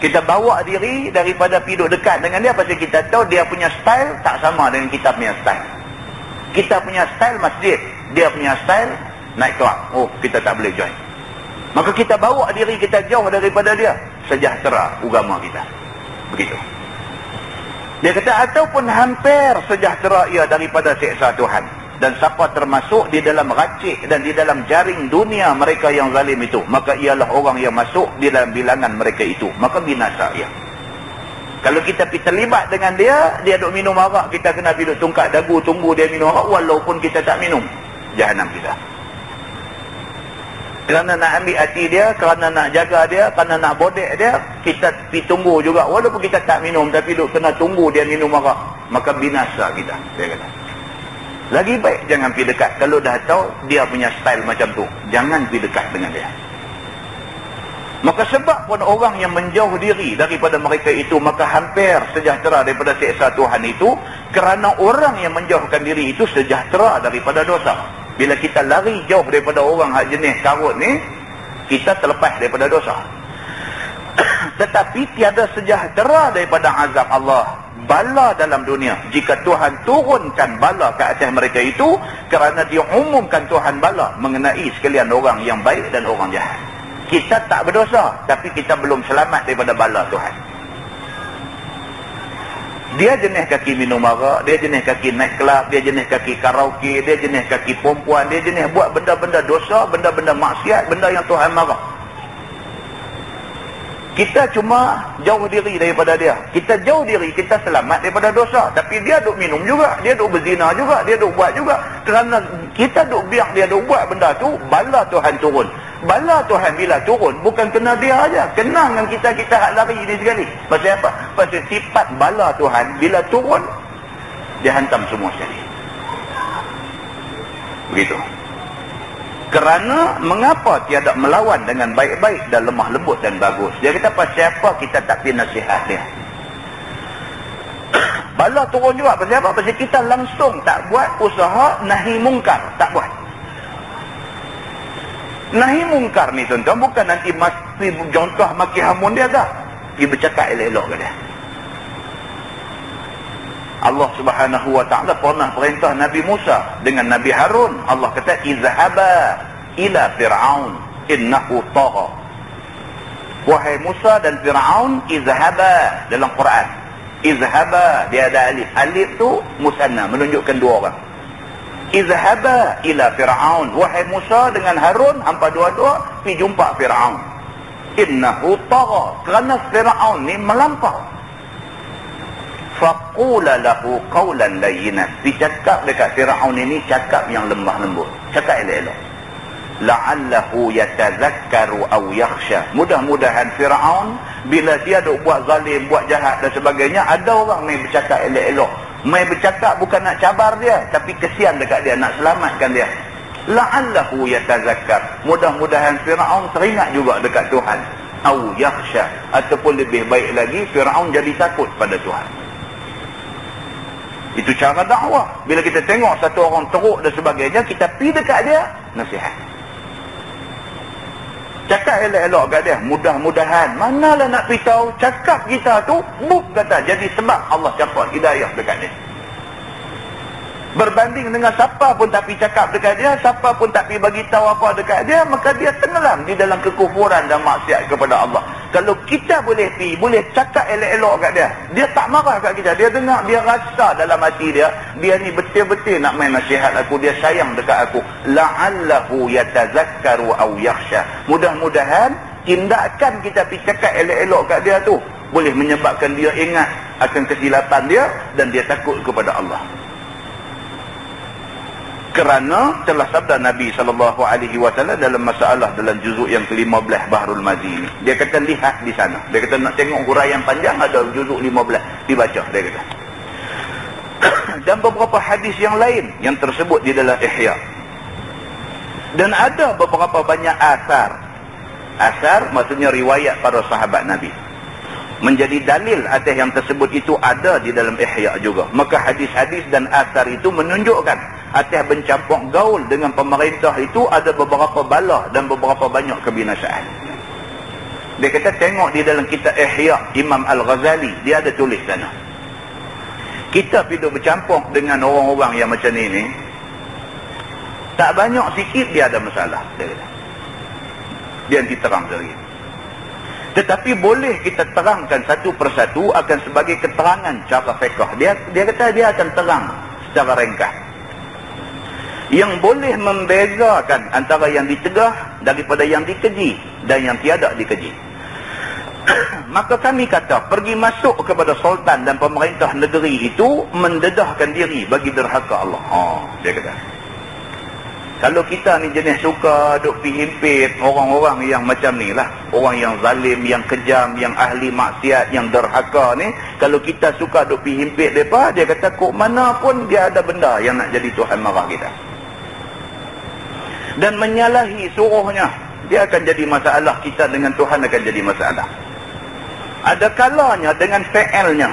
Kita bawa diri daripada pergi dekat dengan dia pasal kita tahu dia punya style tak sama dengan kita punya style. Kita punya style masjid, dia punya style naik kelab. Oh, kita tak boleh join. Maka kita bawa diri kita jauh daripada dia. Sejahtera agama kita. Begitu. Dia kata, ataupun hampir sejahtera ia daripada siksa Tuhan. Dan siapa termasuk di dalam racik dan di dalam jaring dunia mereka yang zalim itu, maka ialah orang yang masuk di dalam bilangan mereka itu. Maka binasa ia. Kalau kita pergi terlibat dengan dia, dia duk minum arak, kita kena pergi tungkat dagu tunggu dia minum arak walaupun kita tak minum. Jahanam kita. Kerana nak ambil hati dia, kerana nak jaga dia, kerana nak bodek dia, kita pergi tunggu juga. Walaupun kita tak minum, tapi duk kena tunggu dia minum arak. Maka binasa kita, dia kata. Lagi baik jangan pergi dekat. Kalau dah tahu dia punya style macam tu, jangan pergi dekat dengan dia. Maka sebab pun orang yang menjauh diri daripada mereka itu, maka hampir sejahtera daripada siksa Tuhan itu, kerana orang yang menjauhkan diri itu sejahtera daripada dosa. Bila kita lari jauh daripada orang hak jenis karut ni, kita terlepas daripada dosa. Tetapi tiada sejahtera daripada azab Allah, bala dalam dunia. Jika Tuhan turunkan bala ke atas mereka itu, kerana dia umumkan Tuhan bala mengenai sekalian orang yang baik dan orang jahat. Kita tak berdosa, tapi kita belum selamat daripada bala Tuhan. Dia jenis kaki minum arak, dia jenis kaki naik kelab, dia jenis kaki karaoke, dia jenis kaki perempuan, dia jenis buat benda-benda dosa, benda-benda maksiat, benda yang Tuhan marah. Kita cuma jauh diri daripada dia. Kita jauh diri, kita selamat daripada dosa. Tapi dia duk minum juga, dia duk berzina juga, dia duk buat juga. Kerana kita duk biar dia duk buat benda tu, bala Tuhan turun. Bala Tuhan bila turun, bukan kena dia aja, kena dengan kita hak lari ni sekali. Pasal apa? Pasal sifat bala Tuhan bila turun, dia hantam semua sekali. Begitu. Kerana mengapa tiada melawan dengan baik-baik dan lemah lembut dan bagus? Dia kata pasal apa kita tak pergi nasihat dia? Bala turun juga pasal apa? Pasal kita langsung tak buat usaha nahi mungkar, tak buat. Nahi mungkar ni tuan-tuan bukan nanti mesti contoh maki hamun dia tak. Dia bercakap elok-elok ke dia. Allah Subhanahu wa ta'ala pernah perintah Nabi Musa dengan Nabi Harun. Allah kata izhaba ila fir'aun innahu tagha. Wahai Musa dan Fir'aun, izhaba dalam Quran. Izhaba dia ada alif. Alif tu musanna, menunjukkan dua orang. Izhaba ila fir'aun. Wahai Musa dengan Harun, hampa dua-dua pergi jumpa Fir'aun. Innahu tagha. Kerana Fir'aun ni melampau. Faqula lahu qawlan layyinan. Dicakap dekat Fir'aun ini cakap yang lemah lembut, cakap elok-elok. La'allahu yatazakkaru aw yakhsha. Mudah-mudahan Fir'aun bila dia duk buat zalim, buat jahat dan sebagainya, ada orang mai bercakap elok-elok, mai bercakap bukan nak cabar dia, tapi kesian dekat dia, nak selamatkan dia. La'allahu yatazakkar. Mudah-mudahan Fir'aun teringat juga dekat Tuhan. Aw yakhsha, ataupun lebih baik lagi Fir'aun jadi takut pada Tuhan. Itu cara dakwah. Bila kita tengok satu orang teruk dan sebagainya, kita pergi dekat dia, nasihat. Cakap elok-elok kat dia. Mudah-mudahan. Manalah nak beritahu, cakap kita tu, buk kata. Jadi sebab Allah cakap hidayah dekat dia. Berbanding dengan siapa pun tak pergi cakap dekat dia, siapa pun tak pergi bagi tahu apa dekat dia, maka dia tenggelam di dalam kekufuran dan maksiat kepada Allah. Kalau kita boleh pergi, boleh cakap elok-elok kat dia, dia tak marah kat kita, dia dengar, dia rasa dalam hati dia ni betul-betul nak main nasihat aku, dia sayang dekat aku. La'allahu yatazakkaru aw yakhsha. Mudah-mudahan tindakan kita pergi cakap elok-elok kat dia tu boleh menyebabkan dia ingat akan kesilapan dia dan dia takut kepada Allah. Kerana telah sabda Nabi SAW dalam masalah dalam juzuk yang ke-15 Bahrul Mazi ni. Dia kata lihat di sana. Dia kata nak tengok huraian panjang, ada juzuk 15. Dibaca, dia kata. Dan beberapa hadis yang lain yang tersebut di dalam Ihya. Dan ada beberapa banyak asar. Asar maksudnya riwayat para sahabat Nabi. Menjadi dalil atas yang tersebut itu ada di dalam Ihya juga. Maka hadis-hadis dan asar itu menunjukkan atas bercampur gaul dengan pemerintah itu ada beberapa bala dan beberapa banyak kebinasaan. Dia kata tengok di dalam kitab Ihya Imam Al-Ghazali, dia ada tulis sana. Kita hidup bercampur dengan orang-orang yang macam ni, tak banyak sikit dia ada masalah. Dia kata. Dia nanti terang sekali. Tetapi boleh kita terangkan satu persatu akan sebagai keterangan cara fiqh. Dia kata dia akan terang secara ringkas. Yang boleh membezakan antara yang dicegah daripada yang dikeji dan yang tiada dikeji. Maka kami kata pergi masuk kepada sultan dan pemerintah negeri itu mendedahkan diri bagi derhaka Allah. Dia kata. Kalau kita ni jenis suka duk pergi himpit orang-orang yang macam ni lah, orang yang zalim, yang kejam, yang ahli maksiat, yang derhaka ni, kalau kita suka duk pergi himpit mereka, dia kata kok mana pun dia ada benda yang nak jadi Tuhan marah kita. Dan menyalahi suruhnya, dia akan jadi masalah. Kita dengan Tuhan akan jadi masalah. Ada kalanya dengan fi'ilnya,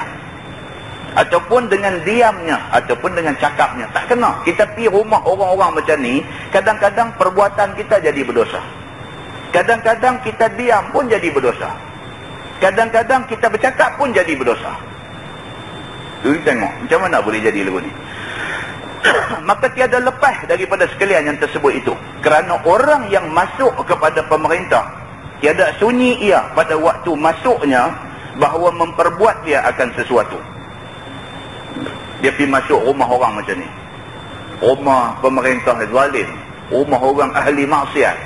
ataupun dengan diamnya, ataupun dengan cakapnya, tak kena. Kita pergi rumah orang-orang macam ni, kadang-kadang perbuatan kita jadi berdosa. Kadang-kadang kita diam pun jadi berdosa. Kadang-kadang kita bercakap pun jadi berdosa. Jadi tengok, macam mana boleh jadi lagu ni? Maka tiada lepas daripada sekalian yang tersebut itu. Kerana orang yang masuk kepada pemerintah, tiada sunyi ia pada waktu masuknya bahawa memperbuat dia akan sesuatu. dia pergi masuk rumah orang macam ni, rumah pemerintah zalim, rumah orang ahli maksiat,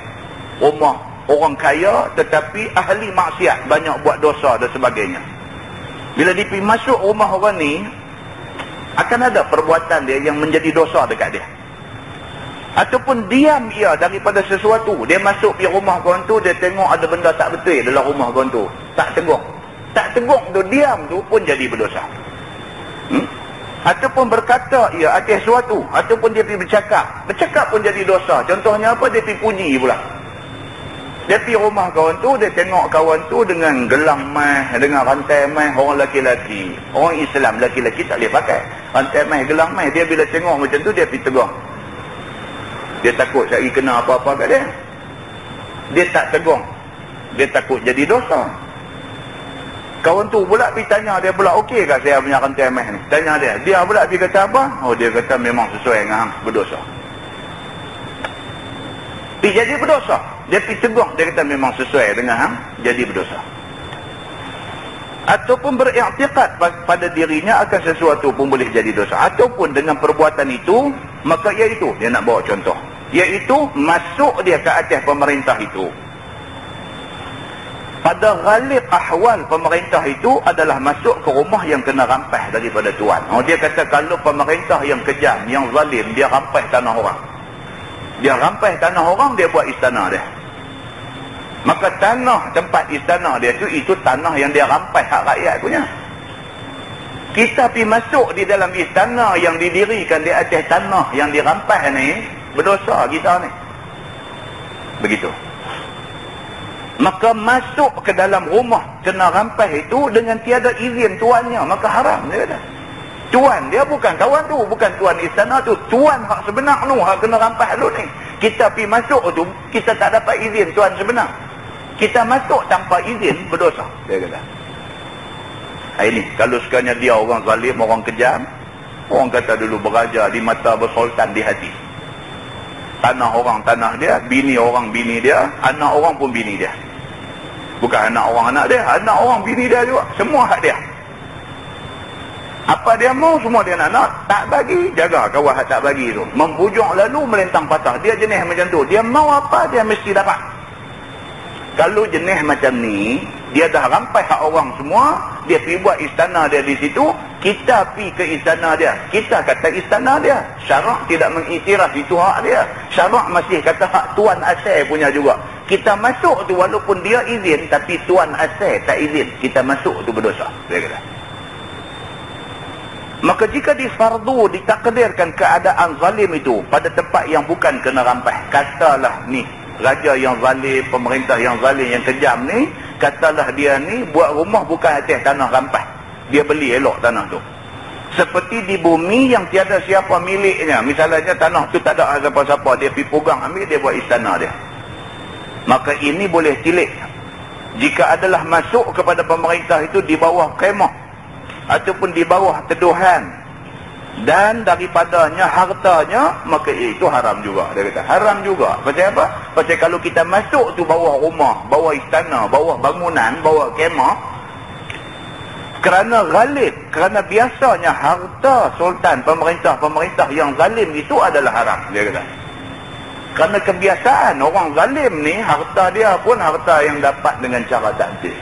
rumah orang kaya tetapi ahli maksiat, banyak buat dosa dan sebagainya. Bila dia pergi masuk rumah orang ni, akan ada perbuatan dia yang menjadi dosa dekat dia. Ataupun diam ia daripada sesuatu. Dia masuk pergi rumah kawan tu, dia tengok ada benda tak betul dalam rumah kawan tu, tak tegur. Tak tegur tu, diam tu pun jadi berdosa. Ataupun berkata ia atas sesuatu, ataupun dia pergi bercakap pun jadi dosa. Contohnya apa? Dia pergi puji pula. Dia pergi rumah kawan tu, dia tengok kawan tu dengan gelang mah, dengan rantai mah, orang laki-laki, orang Islam laki-laki tak boleh pakai rantai mah, gelang mah. Dia bila tengok macam tu, dia pergi tegur. Dia takut saya kena apa-apa kat dia. Dia tak tegur, dia takut jadi dosa. Kawan tu pula pergi tanya dia pula, okey ke saya punya rantai mah ni? Tanya dia, dia pula pergi kata apa? Oh, dia kata memang sesuai dengan hang, berdosa. Pergi jadi berdosa. Dia pergi tegur, dia kata memang sesuai dengan hang, jadi berdosa. Ataupun beriktikad pada dirinya akan sesuatu pun boleh jadi dosa. Ataupun dengan perbuatan itu, maka iaitu, dia nak bawa contoh, iaitu masuk dia ke atas pemerintah itu. Pada ghalib ahwal pemerintah itu adalah masuk ke rumah yang kena rampas daripada tuan. Dia kata kalau pemerintah yang kejam, yang zalim, dia rampas tanah orang. Dia rampas tanah orang, dia buat istana dia. Maka tanah tempat istana dia tu, itu tanah yang dia rampas hak rakyat punya. Kita pergi masuk di dalam istana yang didirikan di atas tanah yang dirampas ni, berdosa kita ni. Begitu. Maka masuk ke dalam rumah kena rampas itu dengan tiada izin tuannya, maka haram dia kata. Tuan dia bukan kawan tu, bukan tuan istana tu, tuan hak sebenar tu, hak kena rampas lu ni. Kita pergi masuk tu, kita tak dapat izin tuan sebenar. Kita masuk tanpa izin, berdosa, dia kata. Ini, kalau sekiranya dia orang zalim, orang kejam, orang kata dulu beraja di mata, bersultan di hati. Tanah orang tanah dia, bini orang bini dia, anak orang pun bini dia. Bukan anak orang anak dia, anak orang bini dia juga, semua hak dia. Apa dia mau, semua dia nak, tak bagi, jaga kawah tak bagi tu. Membujuk lalu melentang patah. Dia jenis macam tu, dia mau apa, dia mesti dapat. Kalau jenis macam ni, dia dah rampai hak orang semua, dia pergi buat istana dia di situ, kita pergi ke istana dia, kita kata istana dia, syarak tidak mengiktiraf itu hak dia, syarak masih kata hak tuan asal punya juga. Kita masuk tu walaupun dia izin, tapi tuan asal tak izin, kita masuk tu berdosa, dia kata. Maka jika difardu, ditakdirkan keadaan zalim itu pada tempat yang bukan kena rampas, katalah ni raja yang zalim, pemerintah yang zalim, yang kejam ni, katalah dia ni buat rumah bukan atas tanah rampas, dia beli elok tanah tu. Seperti di bumi yang tiada siapa miliknya, misalnya tanah tu tak ada siapa-siapa, dia pergi pegang ambil, dia buat istana dia. Maka ini boleh tilik jika adalah masuk kepada pemerintah itu di bawah kemah ataupun di bawah teduhan dan daripadanya hartanya, maka itu haram juga. Dia kata haram juga. Pasal apa? Pasal kalau kita masuk tu bawah rumah, bawah istana, bawah bangunan, bawah kemah, kerana ghalib, kerana biasanya harta sultan, pemerintah yang zalim itu adalah haram, dia kata. Kerana kebiasaan orang zalim ni, harta dia pun harta yang dapat dengan cara tak adil.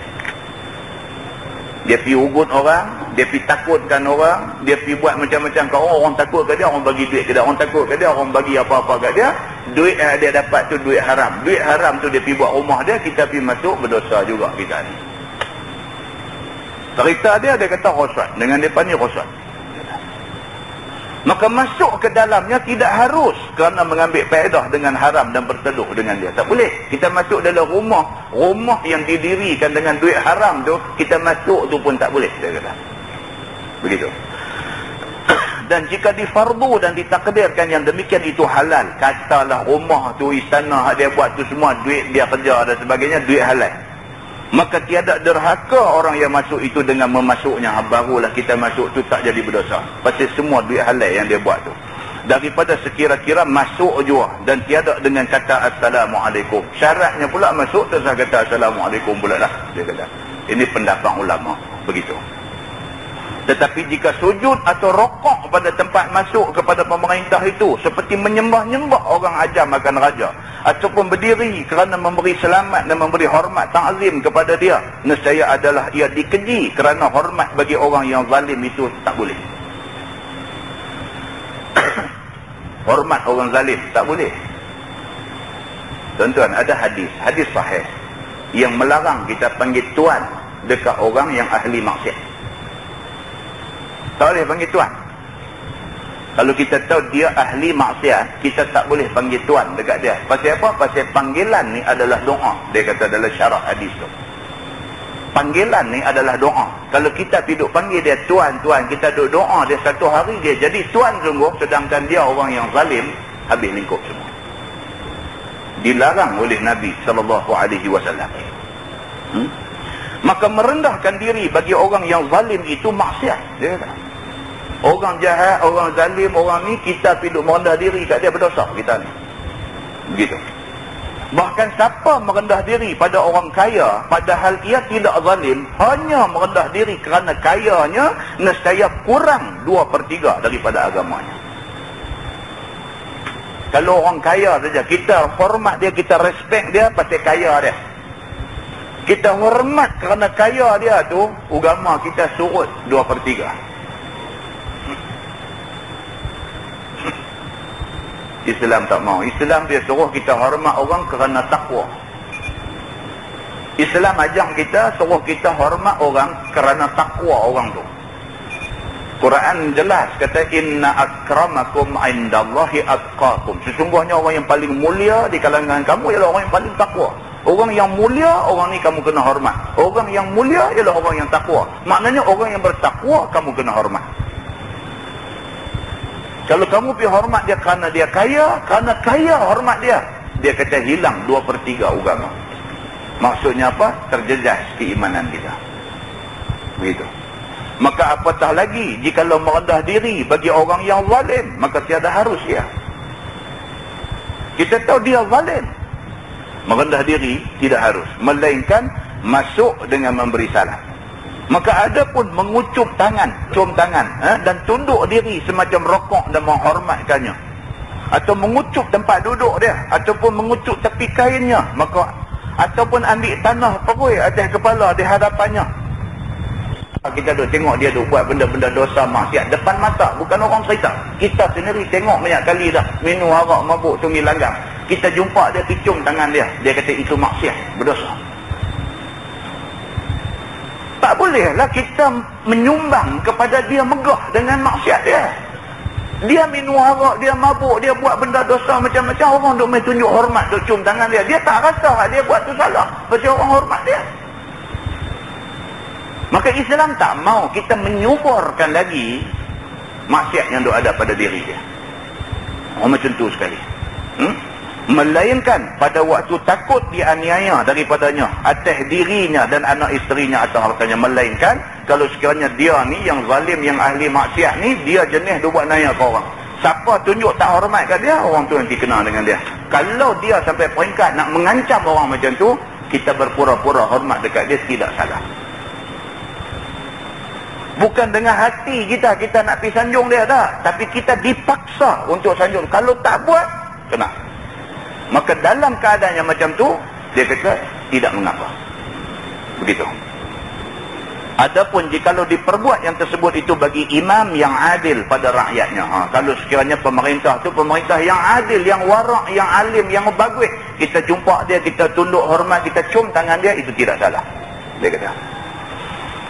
Dia pergi ugut orang, dia pergi takutkan orang, dia pergi buat macam-macam ke orang, orang takut ke dia, orang bagi duit ke dia, orang takut ke dia, orang bagi apa-apa ke dia, duit dia dapat tu duit haram. Duit haram tu dia pergi buat rumah dia, kita pergi masuk, berdosa juga kita ni. Cerita dia kata roswat, dengan dia panggil roswat. Maka masuk ke dalamnya tidak harus kerana mengambil faedah dengan haram dan berteduh dengan dia. Tak boleh. Kita masuk dalam rumah yang didirikan dengan duit haram tu, kita masuk tu pun tak boleh, dia kata. Begitu. Dan jika difardu dan ditakdirkan yang demikian itu halal, katalah rumah tu, istana dia buat tu semua, duit dia kerja dan sebagainya, duit halal, maka tiada derhaka orang yang masuk itu dengan memasuknya. Barulah kita masuk tu tak jadi berdosa. Pasal semua duit halal yang dia buat tu. Daripada sekira-kira masuk juga dan tiada dengan kata Assalamualaikum. Syaratnya pula masuk tak usah kata Assalamualaikum pula lah, dia kata. Ini pendapat ulama begitu. Tetapi jika sujud atau rokok pada tempat masuk kepada pemerintah itu seperti menyembah-nyembah orang ajam akan raja, ataupun berdiri kerana memberi selamat dan memberi hormat ta'zim kepada dia, nescaya adalah ia dikeji kerana hormat bagi orang yang zalim itu tak boleh. Hormat orang zalim tak boleh. Tuan-tuan, ada hadis sahih yang melarang kita panggil tuan dekat orang yang ahli maksiat. Tak boleh panggil tuan. Kalau kita tahu dia ahli maksiat, kita tak boleh panggil tuan dekat dia. Pasal apa? Pasal panggilan ni adalah doa. Dia kata dalam syarah hadis tu. Panggilan ni adalah doa. Kalau kita duduk panggil dia tuan-tuan, kita duduk doa dia satu hari dia jadi tuan sungguh, sedangkan dia orang yang zalim, habis lingkup semua. Dilarang oleh Nabi SAW. Maka merendahkan diri bagi orang yang zalim itu maksiat. Dia kata, orang jahat, orang zalim, orang ni kita duduk merendah diri kat dia, berdosa kita ni. Begitu. Bahkan siapa merendah diri pada orang kaya padahal ia tidak zalim, hanya merendah diri kerana kayanya, nescaya kurang 2/3 daripada agamanya. Kalau orang kaya saja, kita hormat dia, kita respect dia pasal kaya dia. Kita hormat kerana kaya dia tu, agama kita surut 2/3. Islam tak mau. Islam dia suruh kita hormat orang kerana takwa. Islam ajak kita suruh kita hormat orang kerana takwa orang tu. Quran jelas kata inna akramakum indallahi atqakum. Sesungguhnya orang yang paling mulia di kalangan kamu ialah orang yang paling takwa. Orang yang mulia, orang ni kamu kena hormat. Orang yang mulia ialah orang yang takwa. Maknanya orang yang bertakwa kamu kena hormat. Kalau kamu pergi hormat dia kerana dia kaya hormat dia, dia kata hilang 2/3 agama. Maksudnya apa? Terjejas keimanan kita. Begitu. Maka apatah lagi jikalau merendah diri bagi orang yang zalim, maka tiada harus dia. Kita tahu dia zalim. Merendah diri tidak harus, melainkan masuk dengan memberi salam. Maka ada pun mengucup tangan, cium tangan, dan tunduk diri semacam rokok dan menghormatkannya, atau mengucup tempat duduk dia, ataupun mengucup tepi kainnya, maka ataupun ambil tanah perui atas kepala di hadapannya. Kita duk tengok dia duk buat benda-benda dosa maksiat depan mata, bukan orang cerita. Kita sendiri tengok banyak kali dah minum arak, mabuk, tunggi langgar. Kita jumpa dia, cium tangan dia, dia kata itu maksiat, berdosa. Tak bolehlah kita menyumbang kepada dia megah dengan maksiat dia. Dia minum arak, dia mabuk, dia buat benda dosa macam-macam, orang duk main tunjuk hormat, duk cium tangan dia. Dia tak rasa dia buat tu salah, pasal orang hormat dia. Maka Islam tak mau kita menyuburkan lagi maksiat yang duk ada pada diri dia. Macam tu sekali. Melainkan pada waktu takut dianiaya daripadanya atas dirinya dan anak isterinya atau hartanya. Melainkan kalau sekiranya dia ni yang zalim, yang ahli maksiat ni, dia jenis dia buat naya ke orang. Siapa tunjuk tak hormat kat dia, orang tu nanti kena dengan dia. Kalau dia sampai peringkat nak mengancam orang macam tu, kita berpura-pura hormat dekat dia, tidak salah. Bukan dengan hati kita nak pergi sanjung dia tak, tapi kita dipaksa untuk sanjung. Kalau tak buat, kena. Maka dalam keadaan yang macam tu, dia kata tidak mengapa. Begitu. Adapun jikalau diperbuat yang tersebut itu bagi imam yang adil pada rakyatnya, kalau sekiranya pemerintah tu pemerintah yang adil, yang warak, yang alim, yang bagus, kita jumpa dia, kita tunduk hormat, kita cium tangan dia, itu tidak salah, dia kata.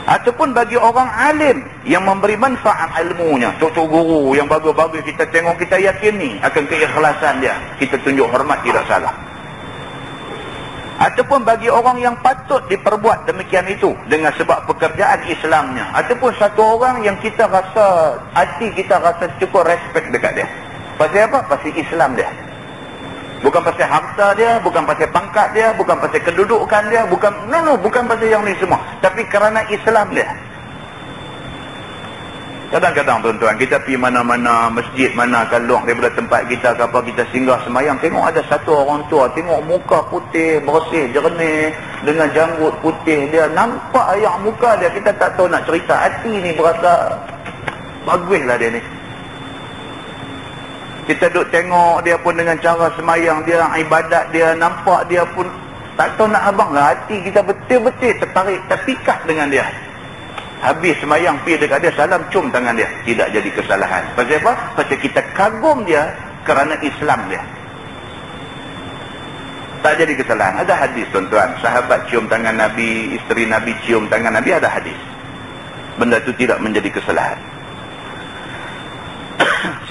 Ataupun bagi orang alim yang memberi manfaat ilmunya, tok-tok guru yang bagus-bagus, kita tengok, kita yakini akan keikhlasan dia, kita tunjuk hormat, tidak salah. Ataupun bagi orang yang patut diperbuat demikian itu dengan sebab pekerjaan Islamnya, ataupun satu orang yang kita rasa, hati kita rasa cukup respect dekat dia. Pasal apa? Pasal Islam dia. Bukan pasal harta dia, bukan pasal pangkat dia, bukan pasal kedudukan dia, bukan pasal yang ni semua, tapi kerana Islam dia. Kadang-kadang tuan-tuan, kita pergi mana-mana, masjid mana, kalung daripada tempat kita ke apa, kita singgah semayang, tengok ada satu orang tua, tengok muka putih, bersih, jernih, dengan janggut putih, dia nampak ayak muka dia, kita tak tahu nak cerita, hati ni berasa baguslah dia ni. Kita duduk tengok dia pun dengan cara semayang dia, ibadat dia, nampak dia pun tak tahu nak abang lah, hati kita betul-betul tertarik, terpikat dengan dia. Habis semayang pergi dekat dia, salam, cium tangan dia, tidak jadi kesalahan. Pasal apa? Pasal kita kagum dia kerana Islam dia, tak jadi kesalahan. Ada hadis tuan-tuan, sahabat cium tangan Nabi, isteri Nabi cium tangan Nabi, ada hadis. Benda itu tidak menjadi kesalahan.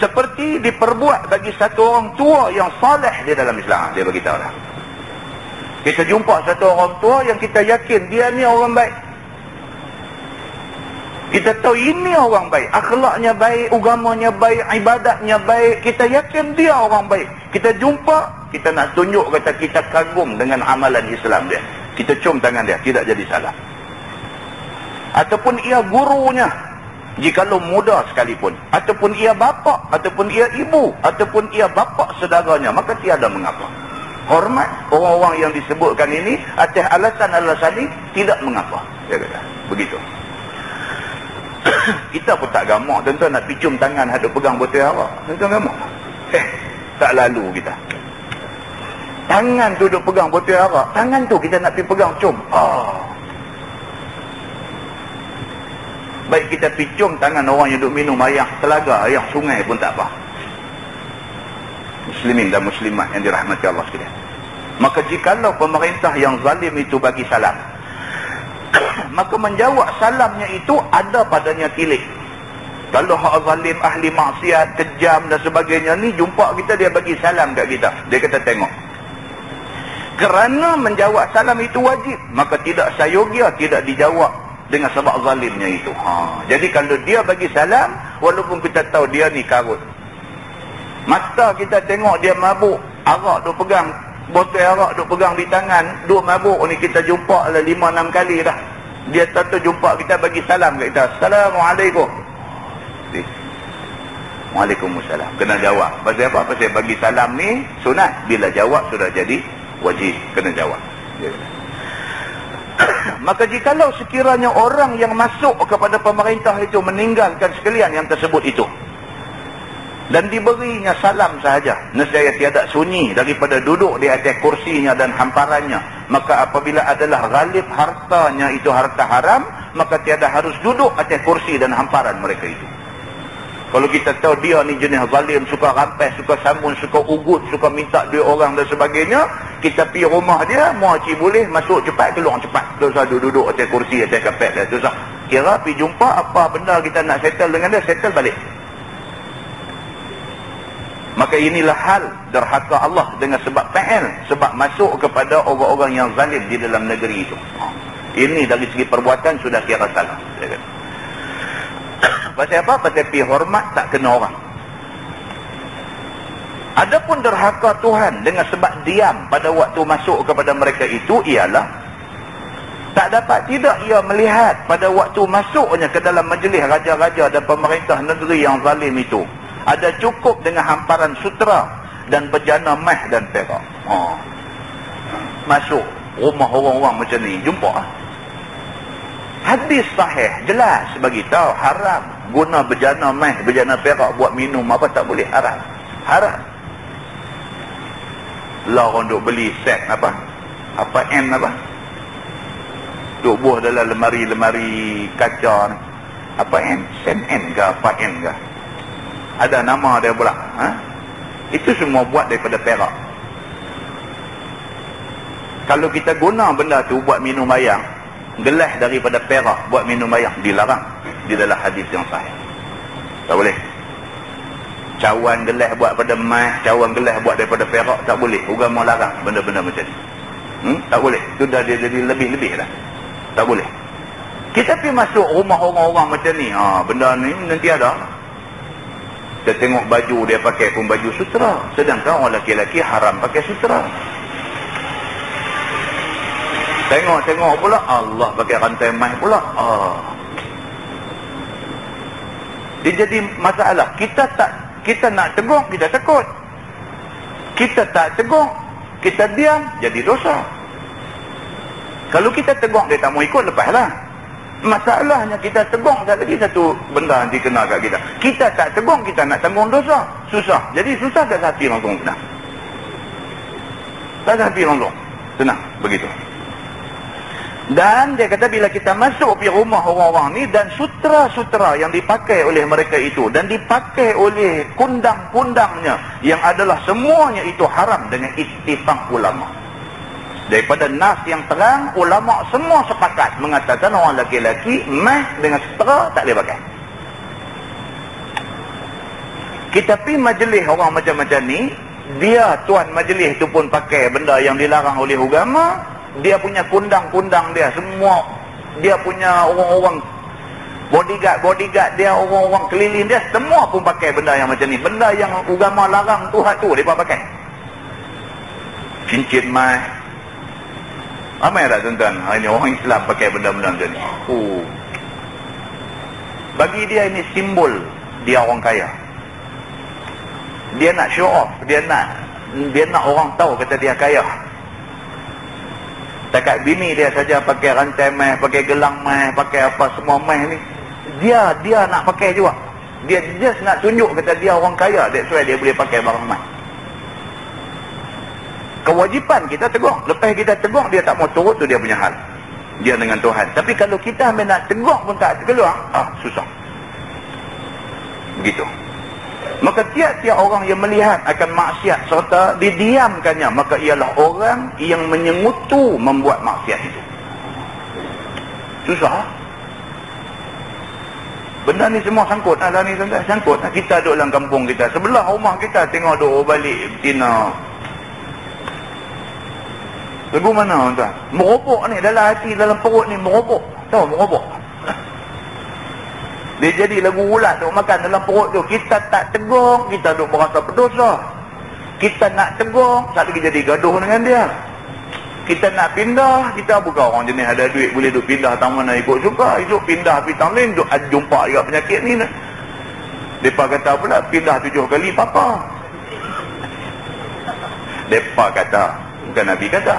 Seperti diperbuat bagi satu orang tua yang saleh di dalam Islam. Dia beritahu lah, kita jumpa satu orang tua yang kita yakin dia ni orang baik, kita tahu ini orang baik, akhlaknya baik, agamanya baik, ibadatnya baik, kita yakin dia orang baik. Kita jumpa, kita nak tunjuk kata kita kagum dengan amalan Islam dia, kita cium tangan dia, tidak jadi salah. Ataupun ia gurunya, jikalau muda sekalipun, ataupun ia bapa, ataupun ia ibu, ataupun ia bapa saudaranya, maka tiada mengapa. Hormat orang-orang yang disebutkan ini atas alasan-alasan ini, tidak mengapa. Dia kata begitu. Kita pun tak gamak tuan-tuan nak pergi cium tangan hadap pegang botol arak. Tuan-tuan gamak? Tak lalu kita. Tangan tu duk pegang botol arak, tangan tu kita nak pergi pegang cium. Baik kita pergi cium tangan orang yang duk minum air telaga, air sungai pun tak apa. Muslimin dan muslimat yang dirahmati Allah sekalian. Maka jikalau pemerintah yang zalim itu bagi salam, maka menjawab salamnya itu ada padanya tilik. Kalau hak zalim, ahli maksiat, kejam dan sebagainya ni, jumpa kita dia bagi salam kat kita, dia kata tengok, kerana menjawab salam itu wajib, maka tidak sayogia tidak dijawab dengan sebab zalimnya itu. Jadi kalau dia bagi salam, walaupun kita tahu dia ni karut, mata kita tengok dia mabuk, arak duk pegang, botol arak duk pegang di tangan, duk mabuk ni, kita jumpa lah 5-6 kali dah. Dia tentu jumpa kita bagi salam kat kita, Assalamualaikum. Waalaikumsalam. Kena jawab. Pasal apa? Pasal bagi salam ni sunat, bila jawab sudah jadi wajib, kena jawab. Maka jikalau sekiranya orang yang masuk kepada pemerintah itu meninggalkan sekalian yang tersebut itu, dan diberinya salam sahaja, nescaya tiada sunyi daripada duduk di atas kursinya dan hamparannya. Maka apabila adalah ghalib hartanya itu harta haram, maka tiada harus duduk atas kursi dan hamparan mereka itu. Kalau kita tahu dia ni jenis zalim, suka rampas, suka sambung, suka ugut, suka minta duit orang dan sebagainya, kita pergi rumah dia, muaci boleh masuk cepat, keluar cepat. Tak usah duduk atas kursi, atas kapet, tak usah. Kira pergi jumpa apa benda kita nak settle dengan dia, settle balik. Maka inilah hal derhaka Allah dengan sebab fa'il, sebab masuk kepada orang-orang yang zalim di dalam negeri itu. Ini dari segi perbuatan sudah kira salah. Pasal apa? Pasal pi hormat tak kena orang. Adapun derhaka Tuhan dengan sebab diam pada waktu masuk kepada mereka itu ialah tak dapat tidak ia melihat pada waktu masuknya ke dalam majlis raja-raja dan pemerintah negeri yang zalim itu ada cukup dengan hamparan sutera dan bejana mah dan perak. Masuk rumah orang-orang macam ni, jumpa. Hadis sahih, jelas bagi tahu haram guna bejana mah, bejana perak buat minum apa, tak boleh, haram. Haram. Lah orang duk beli set apa N apa, duk buah dalam lemari-lemari kaca ni. Apa N? Sen N ke apa N ke? Ada nama dia pula. Itu semua buat daripada perak. Kalau kita guna benda tu buat minum air, gelas daripada perak buat minum air, dilarang di dalam hadis yang sahih. Tak boleh. Cawan gelas buat pada emas, cawan gelas buat daripada perak, tak boleh. Agama larang benda-benda macam ni. Tak boleh. Itu dah dia jadi lebih-lebih dah. Tak boleh. Kita pergi masuk rumah orang-orang macam ni, benda ni nanti ada. Kita tengok baju dia pakai pun baju sutera, sedangkan orang lelaki-lelaki haram pakai sutera. Tengok-tengok pula Allah pakai rantai emas pula. Dia jadi masalah. Kita nak tegur, kita takut. Kita tak tegur, kita diam, jadi dosa. Kalau kita tegur, dia tak mau ikut, lepaslah. Masalahnya kita tegur, lagi satu benda nanti kena kat kita. Kita tak tegur, kita nak tanggung dosa. Susah. Jadi susah tak hati langsung senang. Tak hati langsung senang. Begitu. Dan dia kata bila kita masuk pergi rumah orang-orang ni, dan sutera-sutera yang dipakai oleh mereka itu, dan dipakai oleh kundang-kundangnya, yang adalah semuanya itu haram dengan ittifaq ulama. Daripada nas yang terang, ulama semua sepakat mengatakan orang lelaki-lelaki mah dengan sutera tak boleh pakai. Kita pergi majlis orang macam-macam ni, dia tuan majlis tu pun pakai benda yang dilarang oleh agama. Dia punya kundang-kundang dia semua, dia punya orang-orang bodyguard dia, orang-orang keliling dia, semua pun pakai benda yang macam ni. Benda yang agama larang tu mereka pakai. Cincin mai. Ramai tak tuan-tuan hari ni orang Islam pakai benda-benda macam ni. Bagi dia ini simbol dia orang kaya. Dia nak show off, dia nak orang tahu kata dia kaya. Dekat bini dia saja pakai rantai meh, pakai gelang meh, pakai apa semua meh ni. Dia nak pakai juga. Dia just nak tunjuk kata dia orang kaya. That's why dia boleh pakai barang meh. Kewajipan kita tegur. Lepas kita tegur, dia tak mau turut tu dia punya hal. Dia dengan Tuhan. Tapi kalau kita ambil nak tegur pun tak keluar, susah. Begitu. Maka tiap-tiap orang yang melihat akan maksiat serta didiamkannya, maka ialah orang yang menyengutu membuat maksiat itu. Susah. Benda ni semua sangkut lah ni, sangkut. Kita duduk dalam kampung kita, sebelah rumah kita tengok duduk balik betina. Lagu mana tuan? Merobok ni dalam hati, dalam perut ni merobok. Tahu merobok? Dia jadi lagu ulat duk makan dalam perut tu. Kita tak tegur, kita duk berasa berdosa. Kita nak tegur, tak lagi jadi gaduh dengan dia. Kita nak pindah, kita bukan orang jenis ada duit boleh duk pindah tang mana ikut suka. Esok pindah pergi tang lain, duk jumpa juga penyakit ni. Depa kata pula pindah 7 kali papa. Depa kata, bukan Nabi kata.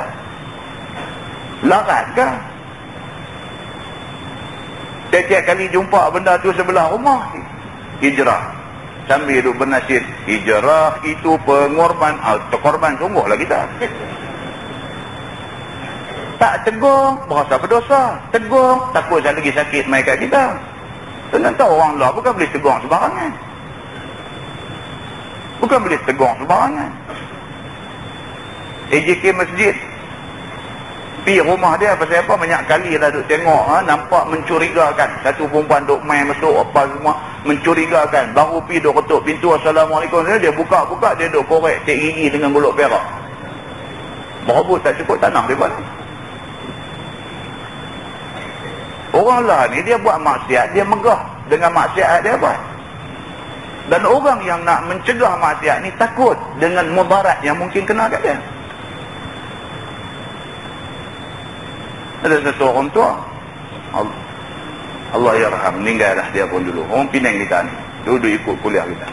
Larat ke? Setiap kali jumpa benda tu sebelah rumah, hijrah. Sambil duduk bernasib, hijrah itu pengorban. Terkorban sungguhlah kita. Tak tegur, berasa berdosa. Tegur, takut lagi sakit mai kat kita. Tentu orang luar bukan boleh tegur sembarangan. Bukan boleh tegur sembarangan. AJK masjid, pergi rumah dia pasal apa, banyak kali dah duk tengok, nampak mencurigakan. Satu perempuan duk main masuk apa semua, mencurigakan. Baru pergi duk ketuk pintu, Assalamualaikum, dia buka-buka, dia duk korek cek gigi dengan golok perak. Berhabut tak cukup tanah dia buat. Orang lah ni dia buat maksiat, dia megah dengan maksiat dia buat. Dan orang yang nak mencegah maksiat ni takut dengan mudarat yang mungkin kena kat dia. Ada satu orang tua, Allah yarham, meninggal dah dia pun dulu. Orang Penang kita ni, duduk ikut kuliah kita.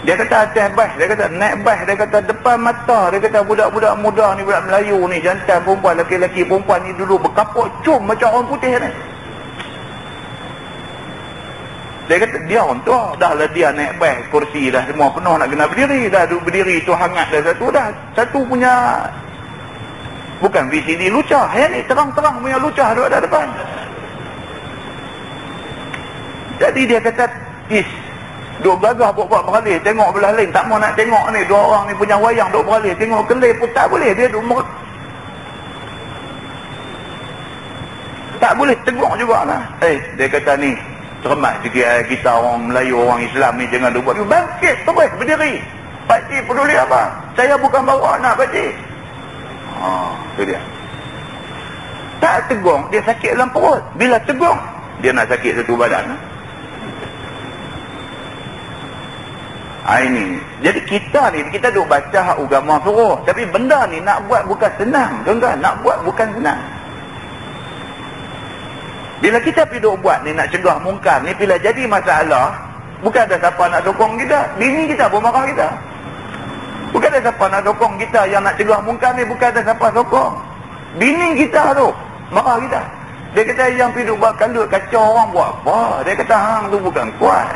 Dia kata atas bas, dia kata naik bas, dia kata depan mata, dia kata budak-budak muda ni, budak Melayu ni, jantan perempuan, lelaki-lelaki perempuan ni dulu berkaput cum macam orang putih ni. Dia kata dia orang tua, dah lah dia naik bas, kursi dah semua penuh nak kena berdiri, dah duduk berdiri tu hangat dah satu, dah satu punya. Bukan VCD lucah. Yang ni terang-terang punya lucah duduk ada depan. Jadi dia kata, duk gagah buat beralih, tengok belah lain. Tak mau nak tengok ni, dua orang ni punya wayang duk beralih. Tengok kelih pun tak boleh. Dia duk tak boleh tegur jugalah. Dia kata ni, cermat sikit kita orang Melayu, orang Islam ni jangan duk buat. Bangkit, terus berdiri. Pakcik peduli apa? Saya bukan bawa anak pakcik. Tu dia. Tak tegur, dia sakit dalam perut. Bila tegur, dia nak sakit satu badan. Ini. Jadi kita ni, kita duk baca agama suruh. Tapi benda ni nak buat bukan senang. Tuan-tuan, nak buat bukan senang. Bila kita pergi duk buat ni nak cegah mungkar ni, bila jadi masalah, bukan ada siapa nak sokong kita, bini kita pun marah kita. Bukan ada siapa nak sokong kita yang nak cegah mungkar ni, bukan ada siapa sokong. Bini kita tu marah kita. Dia kata yang pergi duk buat kalut kacau orang buat apa? Dia kata hang tu bukan kuat.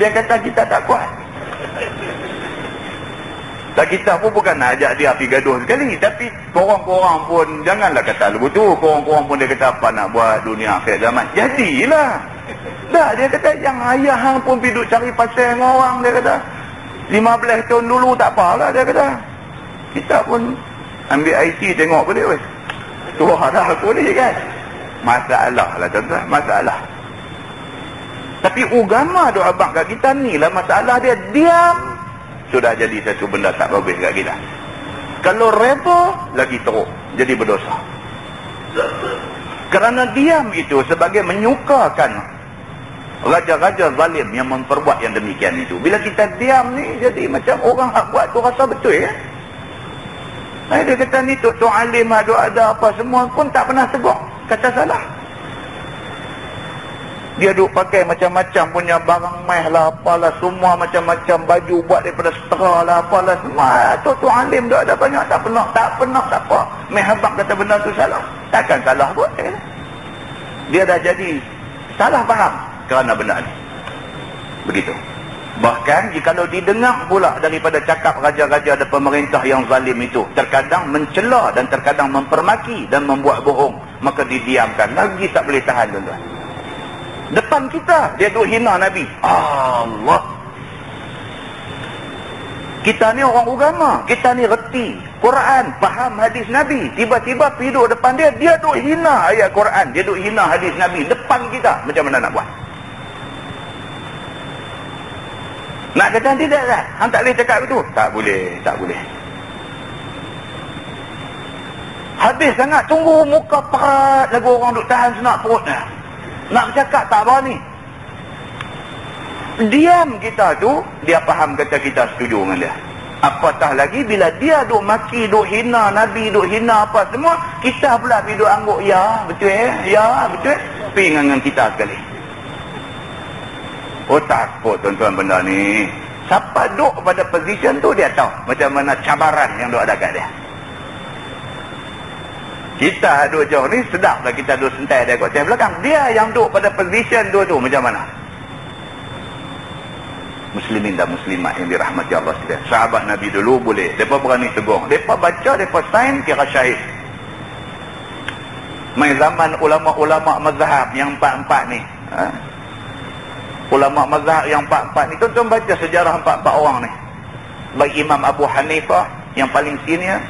Dia kata kita tak kuat. Dan kita pun bukan nak ajak dia pergi gaduh sekali. Tapi korang-korang pun janganlah kata lagu tu. Korang-korang pun dia kata apa nak buat dunia akhir zaman. Jadilah. Dah dia kata yang ayah hang pun pergi duk cari pasal dengan orang. Dia kata 15 tahun dulu tak apalah. Dia kata kita pun ambil IC tengok pun dia. Tuah dah aku ni kan. Masalah lah tuan-tuan. Masalah. Tapi agama duk abang kat kita ni lah masalah dia. Diam sudah jadi satu benda tak bagus kat kita. Kalau reba lagi teruk jadi berdosa. Kerana diam itu sebagai menyukakan raja-raja zalim yang memperbuat yang demikian itu. Bila kita diam ni jadi macam orang hak buat tu rasa betul ya. Dia kata ni Tok Alim ada apa semua pun tak pernah tegur kata salah. Dia duk pakai macam-macam punya barang meh lah, apalah semua macam-macam baju buat daripada setera lah, apalah semua. Tok Alim duk ada banyak, tak pernah apa. Meh abang kata benda tu salah. Takkan salah buat. Dia dah jadi salah faham kerana benda ni. Begitu. Bahkan jikalau didengar pula daripada cakap raja-raja dan pemerintah yang zalim itu, terkadang mencela dan terkadang mempermaki dan membuat bohong, maka didiamkan. Lagi tak boleh tahan tuan-tuan. Depan kita dia duk hina Nabi. Allah. Kita ni orang agama, kita ni reti Quran, faham hadis Nabi. Tiba-tiba pergi duk depan dia, dia duk hina ayat Quran, dia duk hina hadis Nabi depan kita. Macam mana nak buat? Nak kata tidak tak? Hang tak boleh cakap itu? Tak boleh, tak boleh. Habis sangat tunggu muka perat lagu orang duk tahan senak perutnya. Nak bercakap tak berani. Diam kita tu, dia faham kata kita setuju dengan dia. Apatah lagi bila dia duk maki, duk hina Nabi, duk hina apa semua, kita pula pergi duk angguk, ya betul ya betul. Pergi dengan kita sekali. Oh takut tuan-tuan benda ni. Siapa duk pada position tu dia tahu macam mana cabaran yang duk ada kat dia. Kita duk jauh ni sedaplah kita duk sentai dia kat belakang. Dia yang duk pada position tu macam mana? Muslimin dan muslimat yang dirahmati Allah sekalian. Sahabat Nabi dulu boleh. Mereka berani tegur. Mereka baca, mereka sign, kira syahid. Main zaman ulama-ulama mazhab yang empat-empat ni. Ulama mazhab yang empat-empat ni, tuan-tuan baca sejarah empat-empat orang ni. Baik Imam Abu Hanifah yang paling senior,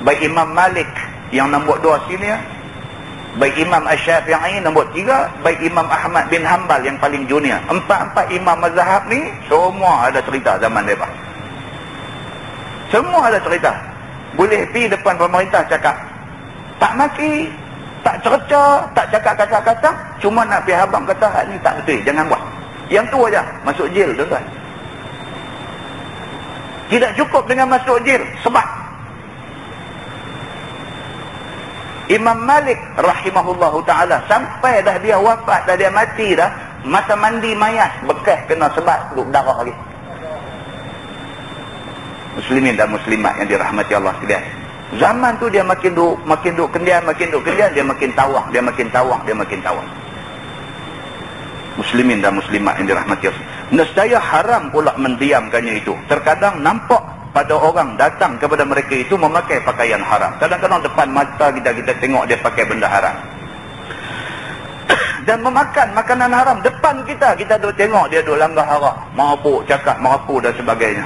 baik Imam Malik yang nombor 2 senior, baik Imam Asy-Syafi'i nombor 3, baik Imam Ahmad bin Hanbal yang paling junior. Empat-empat imam mazhab ni semua ada cerita zaman mereka. Semua ada cerita. Boleh pergi depan pemerintah cakap, tak maki, tak cerca, tak cakap kata-kata, cuma nak pergi habang kata hak ni tak betul, jangan buat. Yang tu aja masuk jail tuan-tuan. Tidak cukup dengan masuk jail, sebab Imam Malik rahimahullahu ta'ala sampai dah dia wafat, dah dia mati dah, masa mandi mayat bekas kena sebat duduk darah lagi. Muslimin dan muslimat yang dirahmati Allah sekalian. Zaman tu dia makin duk kendian, dia makin tawang, dia makin tawang. Muslimin dan muslimat yang dirahmati Allah. Nescaya haram pula mendiamkannya itu. Terkadang nampak pada orang datang kepada mereka itu memakai pakaian haram. Kadang-kadang depan mata kita tengok dia pakai benda haram. Dan memakan makanan haram depan kita duk tengok dia duk langgar haram, mabuk, cakap merapu dan sebagainya.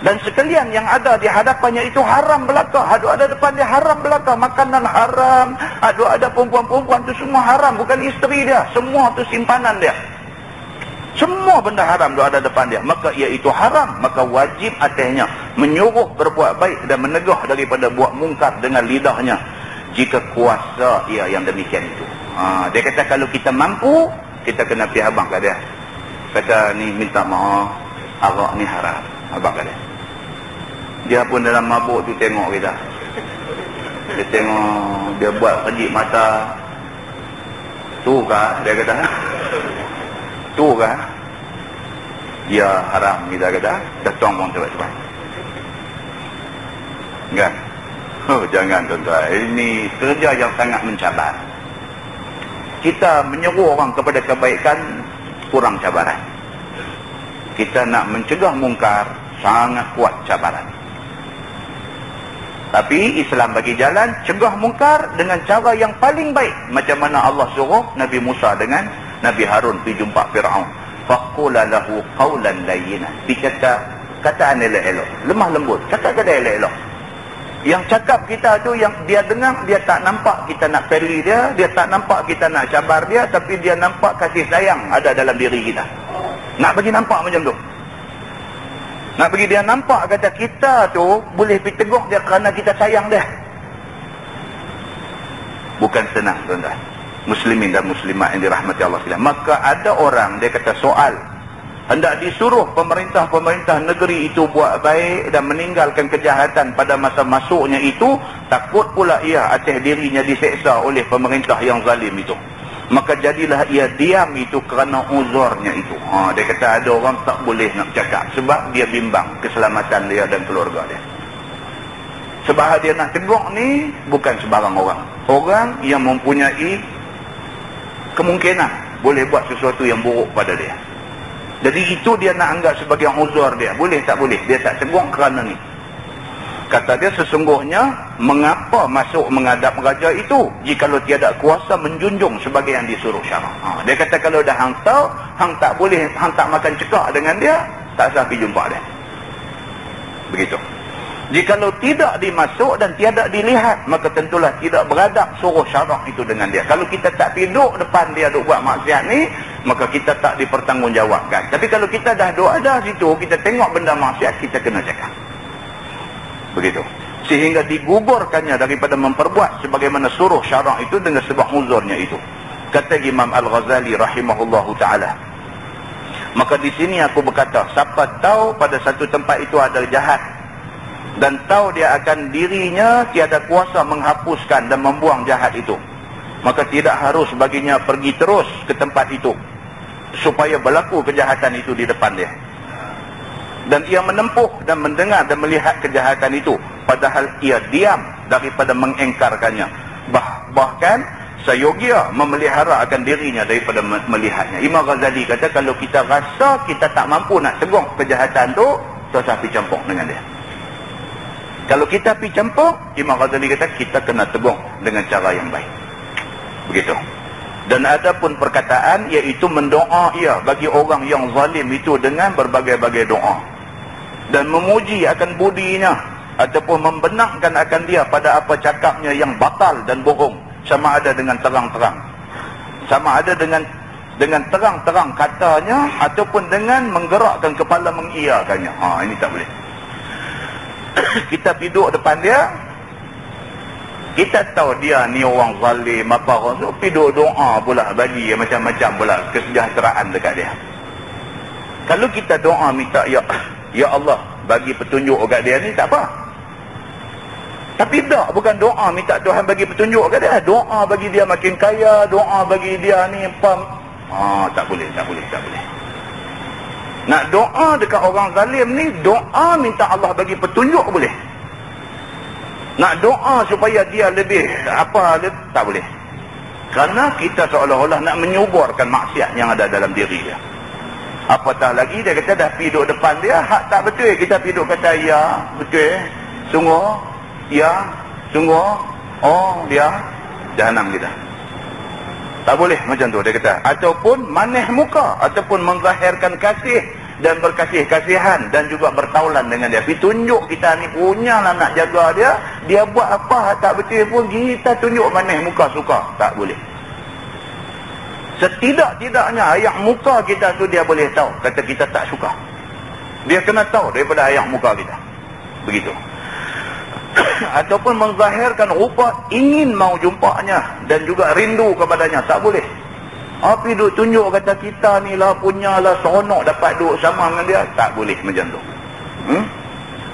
Dan sekalian yang ada di hadapannya itu haram belaka. Ada depan dia haram belaka. Makanan haram. Ada perempuan-perempuan tu semua haram. Bukan isteri dia. Semua tu simpanan dia. Semua benda haram tu ada depan dia. Maka ia itu haram. Maka wajib atasnya menyuruh berbuat baik dan menegah daripada buat mungkar dengan lidahnya. Jika kuasa ia yang demikian itu. Dia kata kalau kita mampu, kita kena pergi abang kat dia. Kata ni minta maaf. Arak ni haram. Abang kat dia. Dia pun dalam mabuk tu tengok kita. Dia tengok, dia buat kejip mata. Tu kah? Dia kata. Tu kah? Ya haram kita kata. Dah tuang pun cepat-cepat. Kan? Oh, jangan tuan-tuan. Ini kerja yang sangat mencabar. Kita menyeru orang kepada kebaikan, kurang cabaran. Kita nak mencegah mungkar, sangat kuat cabaran. Tapi Islam bagi jalan cegah mungkar dengan cara yang paling baik. Macam mana Allah suruh Nabi Musa dengan Nabi Harun pergi jumpa Fir'aun. Faqula lahu qawlan layyinan. Dikata kataan elok-elok, lemah lembut, kata-kata elok-elok. Yang cakap kita tu yang dia dengar, dia tak nampak kita nak peli dia tak nampak kita nak cabar dia, tapi dia nampak kasih sayang ada dalam diri kita. Nak bagi nampak macam tu. Nak bagi dia nampak kata kita tu boleh pergi tegur dia kerana kita sayang dia. Bukan senang tuan-tuan. Muslimin dan muslimat yang dirahmati Allah sekalian. Maka ada orang dia kata soal, hendak disuruh pemerintah-pemerintah negeri itu buat baik dan meninggalkan kejahatan pada masa masuknya itu, takut pula ia atas dirinya diseksa oleh pemerintah yang zalim itu. Maka jadilah ia diam itu kerana uzurnya itu. Dia kata ada orang tak boleh nak cakap sebab dia bimbang keselamatan dia dan keluarga dia. Sebab dia nak tegur ni bukan sebarang orang. Orang yang mempunyai kemungkinan boleh buat sesuatu yang buruk pada dia. Jadi itu dia nak anggap sebagai uzur dia. Boleh tak boleh? Dia tak tegur kerana ni. Kata dia sesungguhnya mengapa masuk menghadap raja itu jikalau tiada kuasa menjunjung sebagai yang disuruh syarak. Dia kata kalau dah hang tahu, hang tak boleh, hang tak makan cekak dengan dia, tak usah pergi jumpa dia. Begitu. Jikalau tidak dimasuk dan tiada dilihat, maka tentulah tidak beradab suruh syarak itu dengan dia. Kalau kita tak duduk depan dia duk buat maksiat ni, maka kita tak dipertanggungjawabkan. Tapi kalau kita dah duduk ada situ, kita tengok benda maksiat, kita kena cakap. Begitu. Sehingga digugurkannya daripada memperbuat sebagaimana suruh syarak itu dengan sebab uzurnya itu. Kata Imam Al-Ghazali rahimahullahu ta'ala. Maka di sini aku berkata, siapa tahu pada satu tempat itu ada jahat dan tahu dia akan dirinya tiada kuasa menghapuskan dan membuang jahat itu, maka tidak harus baginya pergi terus ke tempat itu supaya berlaku kejahatan itu di depan dia. Dan ia menempuh dan mendengar dan melihat kejahatan itu, padahal ia diam daripada mengengkarkannya. Bahkan seyogia memelihara akan dirinya daripada melihatnya. Imam Ghazali kata kalau kita rasa kita tak mampu nak tegur kejahatan tu, tak usah pergi campur dengan dia. Kalau kita pergi campur, Imam Ghazali kata kita kena tegur dengan cara yang baik. Begitu. Dan ada pun perkataan iaitu mendoa ia bagi orang yang zalim itu dengan berbagai-bagai doa dan memuji akan budinya ataupun membenarkan akan dia pada apa cakapnya yang batal dan bohong, sama ada dengan terang-terang, sama ada dengan terang-terang katanya ataupun dengan menggerakkan kepala mengiyakannya. Ini tak boleh. Kita duduk depan dia, kita tahu dia ni orang zalim apa orang tu, pergi doa pula bagi macam-macam pula kesejahteraan dekat dia. Kalau kita doa minta ya Allah bagi petunjuk dekat dia ni tak apa. Tapi tak, bukan doa minta Tuhan bagi petunjuk dekat dia, doa bagi dia makin kaya, doa bagi dia ni apa. Tak boleh. Nak doa dekat orang zalim ni, doa minta Allah bagi petunjuk boleh. Nak doa supaya dia lebih tak boleh. Kerana kita seolah-olah nak menyuburkan maksiat yang ada dalam diri dia. Apatah lagi dia kata dah pergi duduk depan dia, hak tak betul kita pergi duduk kata ya betul, sungguh, ya sungguh, dia jahanam kita. Tak boleh macam tu dia kata. Ataupun manih muka, ataupun menzahirkan kasih dan berkasih-kasihan dan juga bertaulan dengan dia. Pergi tunjuk kita ni punyalah nak jaga dia, dia buat apa tak betul pun kita tunjuk manih muka suka. Tak boleh. Setidak-tidaknya ayat muka kita tu dia boleh tahu kata kita tak suka. Dia kena tahu daripada ayat muka kita. Begitu. Ataupun menzahirkan rupa ingin mau jumpanya dan juga rindu kepadanya. Tak boleh. Api duk tunjuk kata kita ni lah punyalah seronok dapat duduk sama dengan dia. Tak boleh macam tu.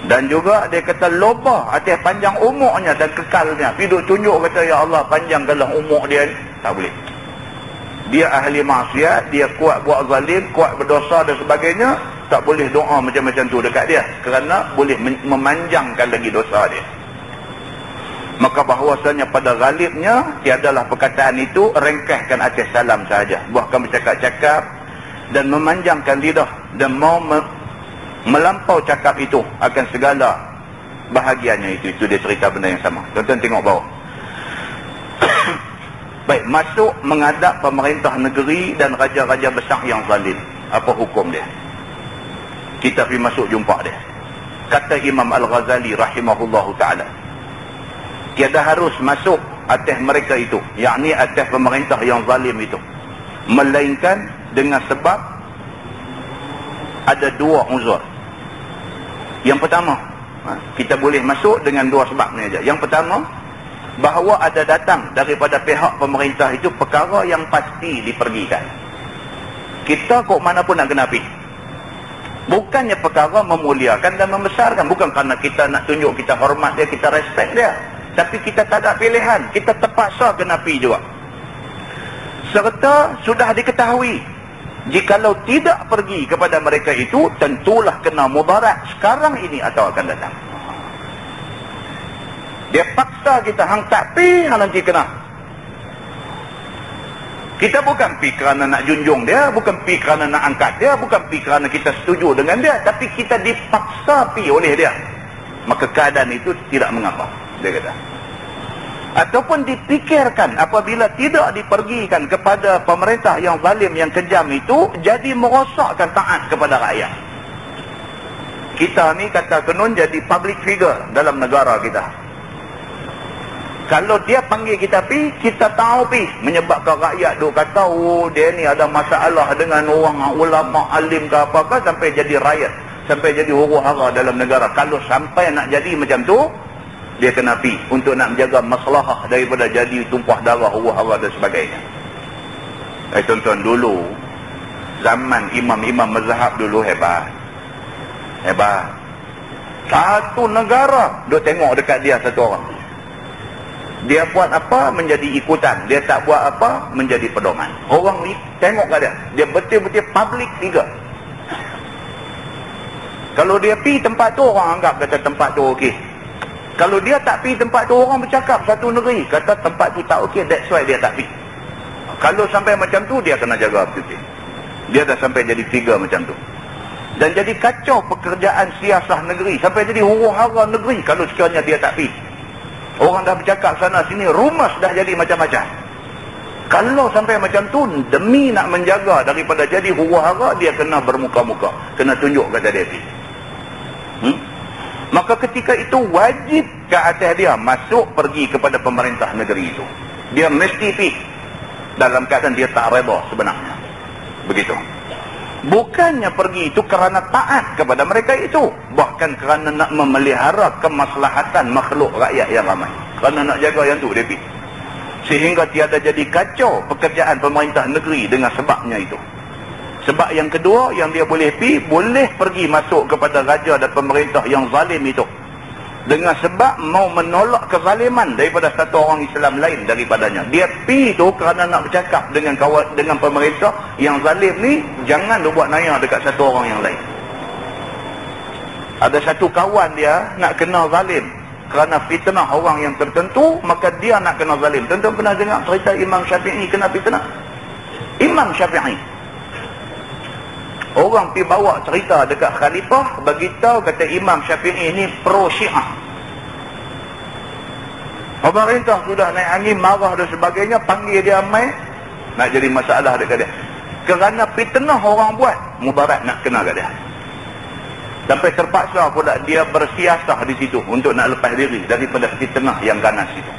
Dan juga dia kata loba atas panjang umurnya dan kekalnya. Api duk tunjuk kata ya Allah panjangkanlah umur dia ni. Tak boleh. Dia ahli maksiat, dia kuat buat zalim, kuat berdosa dan sebagainya, tak boleh doa macam-macam tu dekat dia, kerana boleh memanjangkan lagi dosa dia. Maka bahawasanya pada ghalibnya tiadalah perkataan itu rengkahkan atas salam sahaja, buahkan bercakap-cakap dan memanjangkan lidah dan mau melampau cakap itu akan segala bahagiannya itu dia cerita benda yang sama. Tuan-tuan tengok bawah. Baik, masuk menghadap pemerintah negeri dan raja-raja besar yang zalim. Apa hukum dia? Kita pergi masuk jumpa dia. Kata Imam Al-Ghazali rahimahullahu ta'ala, tiada harus masuk atas mereka itu, yakni atas pemerintah yang zalim itu, melainkan dengan sebab ada dua uzur. Yang pertama, kita boleh masuk dengan dua sebab ni aja. Yang pertama, bahawa ada datang daripada pihak pemerintah itu perkara yang pasti dipergikan. Kita kok mana pun nak kena pergi. Bukannya perkara memuliakan dan membesarkan, bukan kerana kita nak tunjuk kita hormat dia, kita respect dia, tapi kita tak ada pilihan, kita terpaksa kena pergi juga. Serta sudah diketahui, jikalau tidak pergi kepada mereka itu, tentulah kena mudarat sekarang ini atau akan datang. Dia paksa kita, hang tak pi, hang nanti kena. Kita bukan pi kerana nak junjung dia, bukan pi kerana nak angkat dia, bukan pi kerana kita setuju dengan dia, tapi kita dipaksa pi oleh dia. Maka keadaan itu tidak mengapa, dia kata. Ataupun dipikirkan apabila tidak dipergikan kepada pemerintah yang zalim, yang kejam itu, jadi merosakkan taat kepada rakyat. Kita ni kata kenun jadi public figure dalam negara kita. Kalau dia panggil kita pi, kita tahu pi, menyebabkan rakyat duk kata, oh dia ni ada masalah dengan orang ulama alim ke apakah, sampai jadi riot, sampai jadi huru-hara dalam negara. Kalau sampai nak jadi macam tu, dia kena pi untuk nak menjaga masalah daripada jadi tumpah darah, huru-hara dan sebagainya. Tuan-tuan, dulu zaman imam-imam mazhab dulu hebat. Satu negara duk tengok dekat dia satu orang. Dia buat apa menjadi ikutan, dia tak buat apa menjadi pedoman. Orang ni tengok kat dia, dia betul-betul public figure. Kalau dia pi tempat tu, orang anggap kata tempat tu okey. Kalau dia tak pi tempat tu, orang bercakap satu negeri kata tempat tu tak okey, that's why dia tak pi. Kalau sampai macam tu, dia kena jaga betul-betul. Dia dah sampai jadi figure macam tu. Dan jadi kacau pekerjaan siasah negeri, sampai jadi huru-hara negeri kalau sekiranya dia tak pi. Orang dah bercakap sana sini, rumus dah jadi macam-macam. Kalau sampai macam tu, demi nak menjaga daripada jadi huru-hara, dia kena bermuka-muka, kena tunjuk kata dia pi. Maka ketika itu wajib ke atas dia masuk pergi kepada pemerintah negeri itu. Dia mesti pi dalam keadaan dia tak reda sebenarnya. Begitu. Bukannya pergi itu kerana taat kepada mereka itu, bahkan kerana nak memelihara kemaslahatan makhluk rakyat yang ramai, kerana nak jaga yang tu dia pergi. Sehingga tiada jadi kacau pekerjaan pemerintah negeri dengan sebabnya itu. Sebab yang kedua yang dia boleh pergi masuk kepada raja dan pemerintah yang zalim itu, dengan sebab mau menolak kezaliman daripada satu orang Islam lain daripadanya. Dia pi tu kerana nak bercakap dengan pemerintah yang zalim ni, jangan dia buat naya dekat satu orang yang lain. Ada satu kawan dia nak kena zalim kerana fitnah orang yang tertentu, maka dia nak kena zalim. Tentu pernah dengar cerita Imam Syafi'i kena fitnah. Imam Syafi'i, orang pergi bawa cerita dekat khalifah, beritahu kata Imam Syafi'i ni pro Syiah. Pemerintah sudah naik angin, marah dan sebagainya, panggil dia mai, nak jadi masalah dekat dia. Kerana fitnah orang buat, mudarat nak kena kat dia. Sampai terpaksa pula dia bersiasah di situ untuk nak lepas diri daripada fitnah yang ganas itu.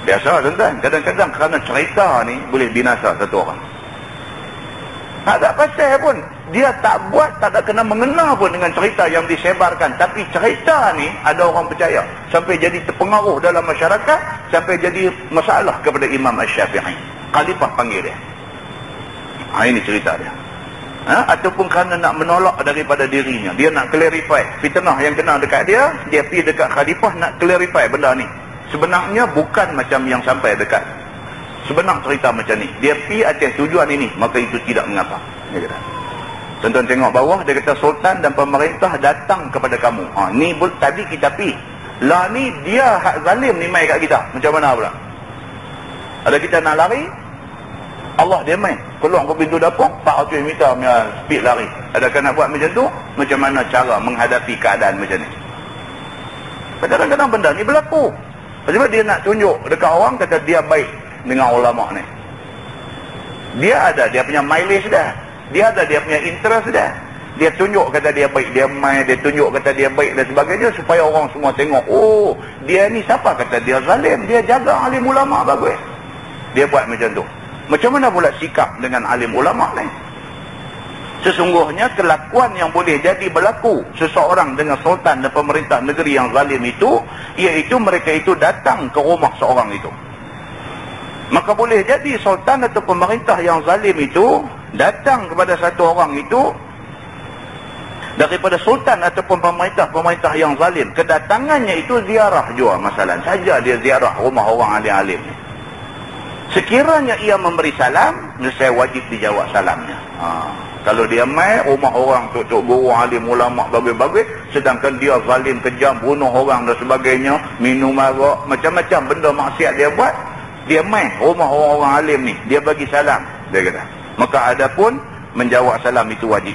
Biasa tuan-tuan, kadang-kadang kerana cerita ni boleh binasa satu orang. Tak ada pasal pun, dia tak buat, tak ada kena mengena pun dengan cerita yang disebarkan, tapi cerita ni ada orang percaya, sampai jadi terpengaruh dalam masyarakat, sampai jadi masalah kepada Imam Asy-Syafi'i. Khalifah panggil dia. Ini cerita dia. Ataupun kerana nak menolak daripada dirinya, dia nak clarify fitnah yang kena dekat dia, dia pergi dekat khalifah nak clarify benda ni. Sebenarnya bukan macam yang sampai dekat Sebenar cerita macam ni. Dia pi atas tujuan ini, maka itu tidak mengapa. Dia kata. Tuan-tuan tengok bawah, dia kata sultan dan pemerintah datang kepada kamu. Ni tadi kita pi. Lah ni dia hak zalim ni mai kat kita. Macam mana pula? Ada kita nak lari, Allah dia main. Keluar ke pintu dapur, 400 meter punya speed lari. Adakah nak buat macam tu? Macam mana cara menghadapi keadaan macam ni? Kadang-kadang benda ni berlaku. Sebab dia nak tunjuk dekat orang, kata dia baik dengan ulama ni. Dia ada dia punya mileage dah. Dia ada dia punya interest dah. Dia tunjuk kata dia baik, dia main, dia tunjuk kata dia baik dan sebagainya supaya orang semua tengok, oh, dia ni siapa kata dia zalim, dia jaga alim ulama bagus. Dia buat macam tu. Macam mana pula sikap dengan alim ulama ni? Sesungguhnya kelakuan yang boleh jadi berlaku seseorang dengan sultan dan pemerintah negeri yang zalim itu, iaitu mereka itu datang ke rumah seorang itu. Maka boleh jadi sultan atau pemerintah yang zalim itu datang kepada satu orang itu daripada sultan ataupun pemerintah yang zalim. Kedatangannya itu ziarah jua masalah. Saja dia ziarah rumah orang alim-alim ni. Sekiranya ia memberi salam, saya wajib dijawab salamnya. Kalau dia mai rumah orang tok guru alim ulama bagus-bagus, sedangkan dia zalim, kejam, bunuh orang dan sebagainya, minum arak, macam-macam benda maksiat dia buat, dia mai rumah orang-orang alim ni, dia bagi salam, dia kata. Maka adapun menjawab salam itu wajib.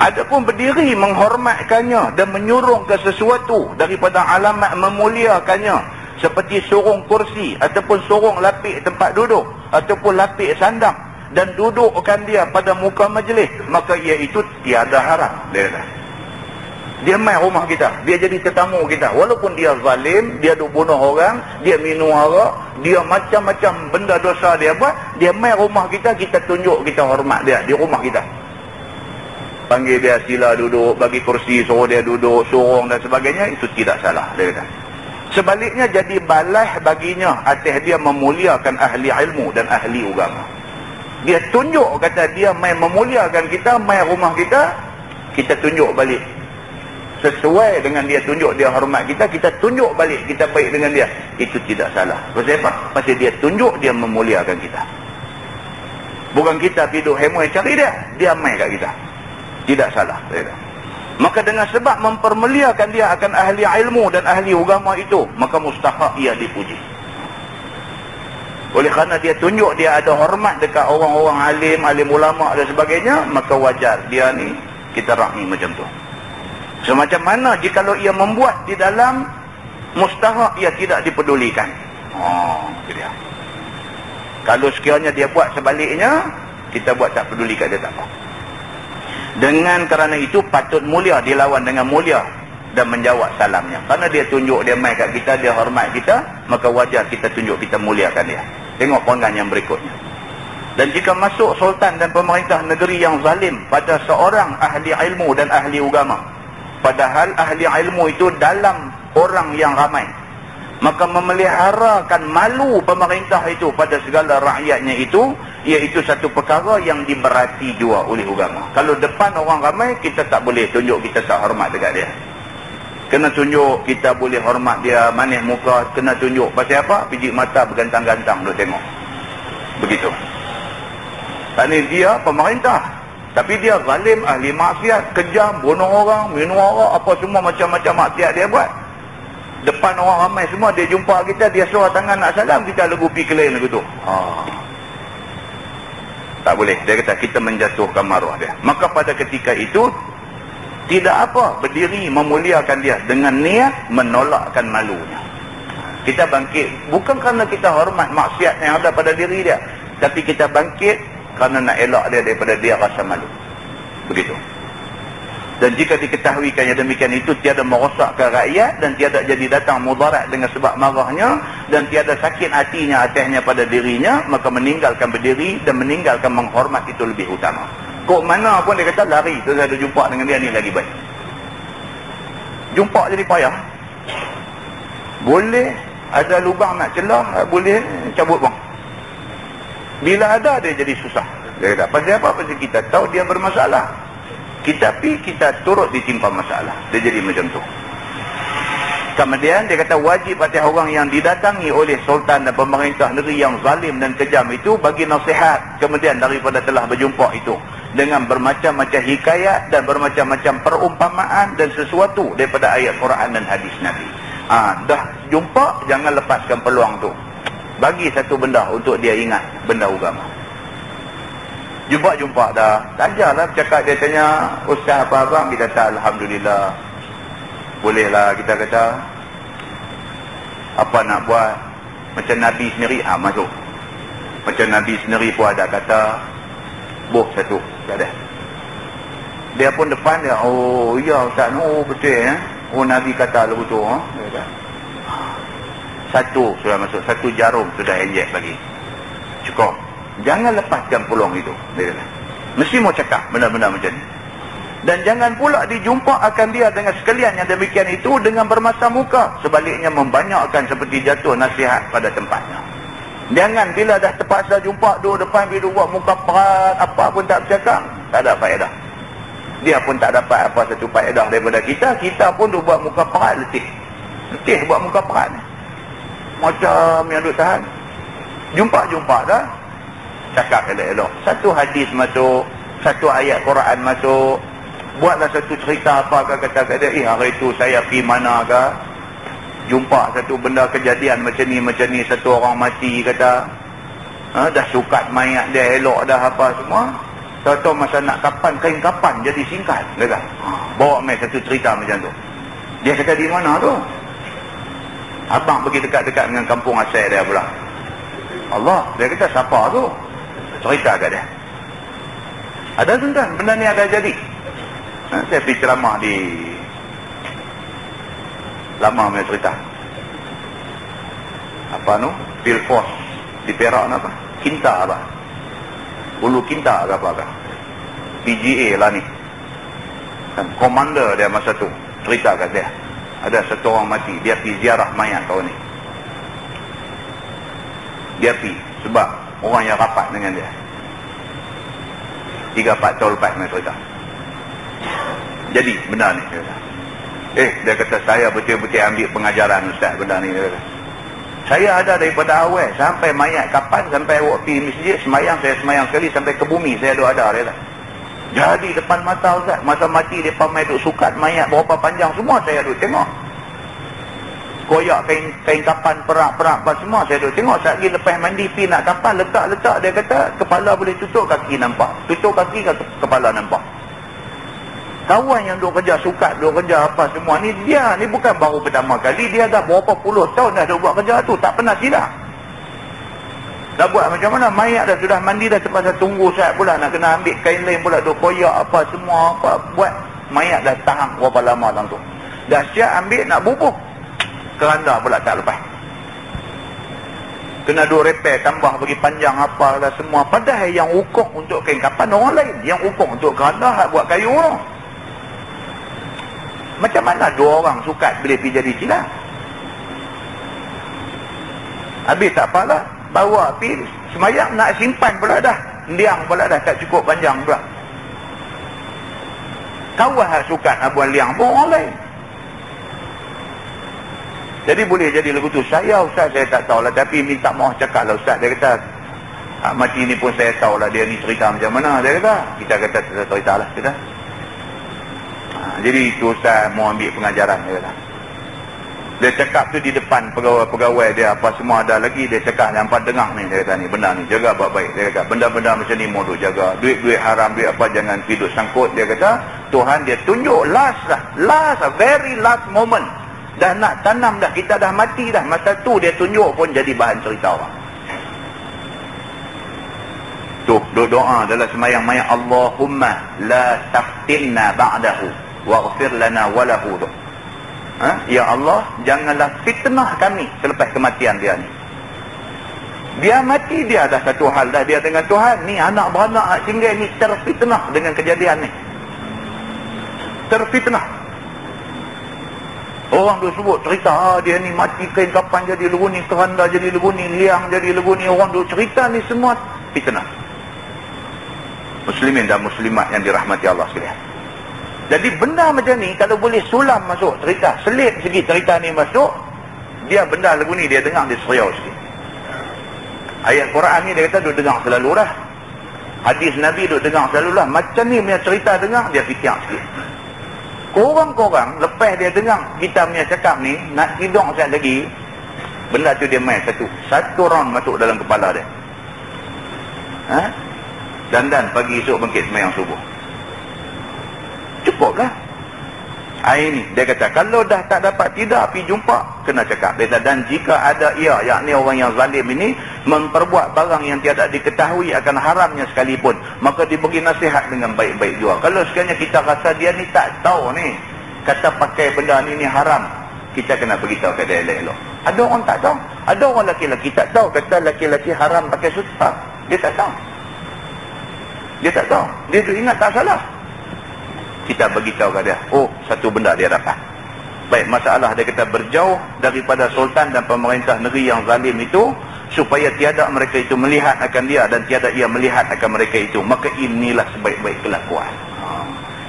Adapun berdiri menghormatkannya dan menyurung ke sesuatu daripada alamat memuliakannya, seperti sorong kursi ataupun sorong lapik tempat duduk ataupun lapik sandang dan dudukkan dia pada muka majlis, maka ia itu tiada haram. Dia mai rumah kita, dia jadi tetamu kita, walaupun dia zalim, dia duk bunuh orang, dia minum arak, dia macam-macam benda dosa dia buat, dia mai rumah kita, kita tunjuk kita hormat dia di rumah kita. Panggil dia sila duduk, bagi kursi, suruh dia duduk, sorong dan sebagainya, itu tidak salah, dia kata. Sebaliknya jadi balas baginya atas dia memuliakan ahli ilmu dan ahli agama. Dia tunjuk kata dia mai memuliakan kita, mai rumah kita, kita tunjuk balik. Sesuai dengan dia tunjuk dia hormat kita, kita tunjuk balik kita baik dengan dia. Itu tidak salah. Pasal apa? Pasal dia tunjuk dia memuliakan kita. Bukan kita piduk hemoi cari dia, dia mai kat kita. Tidak salah. Maka dengan sebab mempermuliakan dia akan ahli ilmu dan ahli agama itu, maka mustahak ia dipuji. Oleh kerana dia tunjuk dia ada hormat dekat orang-orang alim, alim ulama dan sebagainya, maka wajar dia ni kita rakni macam tu. Semacam mana jikalau ia membuat di dalam mustahak ia tidak dipedulikan. Itu dia. Kalau sekiranya dia buat sebaliknya, kita buat tak peduli kat dia, tak apa. Dengan kerana itu patut mulia dilawan dengan mulia dan menjawab salamnya. Kerana dia tunjuk dia mai kat kita, dia hormat kita, maka wajar kita tunjuk kita muliakan dia. Tengok poingan yang berikutnya. Dan jika masuk sultan dan pemerintah negeri yang zalim pada seorang ahli ilmu dan ahli agama, padahal ahli ilmu itu dalam orang yang ramai, maka memeliharakan malu pemerintah itu pada segala rakyatnya itu, iaitu satu perkara yang diberati jua oleh agama. Kalau depan orang ramai, kita tak boleh tunjuk kita tak hormat dekat dia. Kena tunjuk kita boleh hormat dia, manis muka, kena tunjuk. Pasal apa? Pijik mata bergantang-gantang duk tengok. Begitu. Ini dia pemerintah, tapi dia zalim, ahli maksiat, kejam, bunuh orang, minum arak, apa semua macam-macam maksiat dia buat. Depan orang ramai semua, dia jumpa kita, dia suruh tangan nak salam, kita lagu pi kelain lagu tu. Tak boleh. Dia kata kita menjatuhkan maruah dia. Maka pada ketika itu tidak apa berdiri memuliakan dia dengan niat menolakkan malunya. Kita bangkit bukan kerana kita hormat maksiat yang ada pada diri dia, tapi kita bangkit kerana nak elak dia daripada dia rasa malu. Begitu. Dan jika diketahuikannya demikian itu tiada merosakkan rakyat dan tiada jadi datang mudarat dengan sebab marahnya dan tiada sakit hatinya atasnya pada dirinya, maka meninggalkan berdiri dan meninggalkan menghormat itu lebih utama. Kok mana pun dia kata lari, tu saya ada jumpa dengan dia ni lagi baik. Jumpa jadi payah. Boleh ada lubang nak celah, boleh cabut bang. Bila ada dia jadi susah. Dia kata pasal apa? Pasal kita tahu dia bermasalah. Kita turut ditimpa masalah. Dia jadi macam tu. Kemudian dia kata wajib atas orang yang didatangi oleh sultan dan pemerintah negeri yang zalim dan kejam itu bagi nasihat kemudian daripada telah berjumpa itu dengan bermacam-macam hikayat dan bermacam-macam perumpamaan dan sesuatu daripada ayat Quran dan hadis Nabi. Dah jumpa, jangan lepaskan peluang tu. Bagi satu benda untuk dia ingat benda agama. Jumpa dah, tak ajarlah bercakap. Dia tanya, ustaz apa abang? Kita kata alhamdulillah, bolehlah. Kita kata apa nak buat, macam Nabi sendiri masuk. Macam Nabi sendiri pun ada kata boh satu, tak ada. Dia pun depan dia, oh ya ustaz, betul oh Nabi kata lagu tu. Satu sudah masuk, satu jarum sudah injek lagi, cukup. Jangan lepaskan peluang itu, dia kata. Mesti mau cakap benda-benda macam ni. Dan jangan pula dijumpa akan dia dengan sekalian yang demikian itu dengan bermasa muka. Sebaliknya membanyakkan seperti jatuh nasihat pada tempatnya. Jangan bila dah terpaksa jumpa dua depan, bila buat muka perat, apa pun tak bercakap, tak ada faedah. Dia pun tak dapat apa satu faedah daripada kita. Kita pun duk buat muka perat, letih buat muka perat ni. Macam yang duk tahan. Jumpa dah, cakap elok-elok. Satu hadis masuk, satu ayat Quran masuk, buatlah satu cerita apa kata dia, hari itu saya pergi mana ke, jumpa satu benda kejadian macam ni, satu orang mati kata, dah sukat mayat dia elok dah apa semua, tahu-tahu masa nak kapan, kain kapan jadi singkat, kata, bawa main satu cerita macam tu. Dia kata di mana tu? Abang pergi dekat-dekat dengan kampung asal dia pula. Allah, dia kata siapa tu? Cerita kat dia. Ada tuan-tuan, benda ni ada jadi. Saya pergi ceramah di lama punya cerita. Apa tu? Field Force di Perak apa? Kinta apa? Ulu Kinta ke apa? PGA lah ni. Komander dia masa tu cerita kat dia. Ada satu orang mati, dia pergi ziarah mayat tahun ni. Dia pergi sebab orang yang rapat dengan dia. 3-4 tahun lepas punya cerita. Jadi benda ni dia kata. Dia kata saya betul-betul ambil pengajaran ustaz benda ni, dia kata. Saya ada daripada awal sampai mayat kapan, sampai awak pergi masjid semayang, saya semayang sekali sampai ke bumi saya ada, dia kata. Jadi depan mata ustaz, masa mati depan mai duk sukat mayat berapa panjang semua saya duk tengok. Koyak kain kapan perak-perak apa semua saya duk tengok. Saat lagi lepas mandi pergi nak kapan, letak dia kata kepala boleh tutup, kaki nampak, tutup kaki, kepala nampak. Kawan yang duk kerja sukat, duk kerja apa semua ni, dia ni bukan baru pertama kali, dia dah berapa puluh tahun dah duk buat kerja tu, tak pernah silap. Dah buat macam mana, mayat dah sudah mandi dah, terpaksa tunggu saat pula nak kena ambil kain lain pula, duk koyak apa semua, apa buat mayat dah tahan berapa lama dalam tu. Dah siap ambil nak bubuh, keranda pula tak lepas. Kena duk repair, tambah bagi panjang apa dah semua. Padahal yang ukur untuk kain kapan orang lain, yang ukur untuk keranda buat kayu orang. Macam mana dua orang sukat boleh pergi jadi silap? Habis tak apalah, bawa pergi semayang nak simpan pula dah, liang pula dah tak cukup panjang pula. Kawan sukat nak buat liang pun orang lain. Jadi boleh jadi lagu tu. Saya ustaz saya tak tahulah, tapi minta maaf cakap lah ustaz. Dia kata mati ni pun saya tahulah dia ni cerita macam mana, dia kata. Kita kata cerita lah kita. Jadi itu ustaz mau ambil pengajaran, dia kata. Dia cakap tu di depan pegawai-pegawai dia apa semua ada lagi. Dia cakap nampak dengar ni, dia kata ni benda ni jaga baik-baik. Dia kata benda-benda macam ni mau duk jaga. Duit-duit haram, duit apa jangan hidup sangkut. Dia kata Tuhan dia tunjuk last, very last moment. Dah nak tanam dah, kita dah mati dah, masa tu dia tunjuk pun jadi bahan cerita orang. Tu doa dalam semayang mayat, Allahumma la taftinna ba'dahu waghfir lana walahu. Ya Allah, janganlah fitnah kami selepas kematian dia ni. Dia mati, dia dah satu hal dah, dia dengan Tuhan ni, anak beranak nak tinggal ni terfitnah dengan kejadian ni, terfitnah. Orang duk sebut cerita, dia ni mati kain kapan jadi lagu ni, keranda jadi lagu ni, liang jadi lagu ni. Orang duk cerita ni semua fitnah. Muslimin dan muslimat yang dirahmati Allah sekalian. Jadi benda macam ni kalau boleh sulam masuk cerita, selit segi cerita ni masuk, dia benda lagu ni dia dengar dia seriau sikit. Ayat Quran ni dia kata duk dengar selalu dah. Hadis Nabi duk dengar selalu lah. Macam ni punya cerita dengar dia fikir sikit. Korang-korang lepas dia dengar kita punya cakap ni, nak tidur sekali lagi, benda tu dia main satu round masuk dalam kepala dia. Dan pagi esok bangkit sembahyang subuh. Cukuplah. Ini dia kata kalau dah tak dapat tidak pergi jumpa, kena cakap. Dia kata, dan jika ada ia, yakni orang yang zalim ini memperbuat barang yang tiada diketahui akan haramnya sekalipun, maka diberi nasihat dengan baik-baik juga. Kalau sekiranya kita rasa dia ni tak tahu ni, kata pakai benda ni haram, kita kena beritahu ke dia elok-elok. Ada orang tak tahu, ada orang laki-laki tak tahu, kata laki-laki haram pakai sutra. Dia tak tahu, dia tu ingat tak salah. Kita beritahu kepada dia, oh satu benda dia dapat. Baik, masalah dia kata berjauh daripada sultan dan pemerintah negeri yang zalim itu, supaya tiada mereka itu melihat akan dia dan tiada ia melihat akan mereka itu. Maka inilah sebaik-baik kelakuan.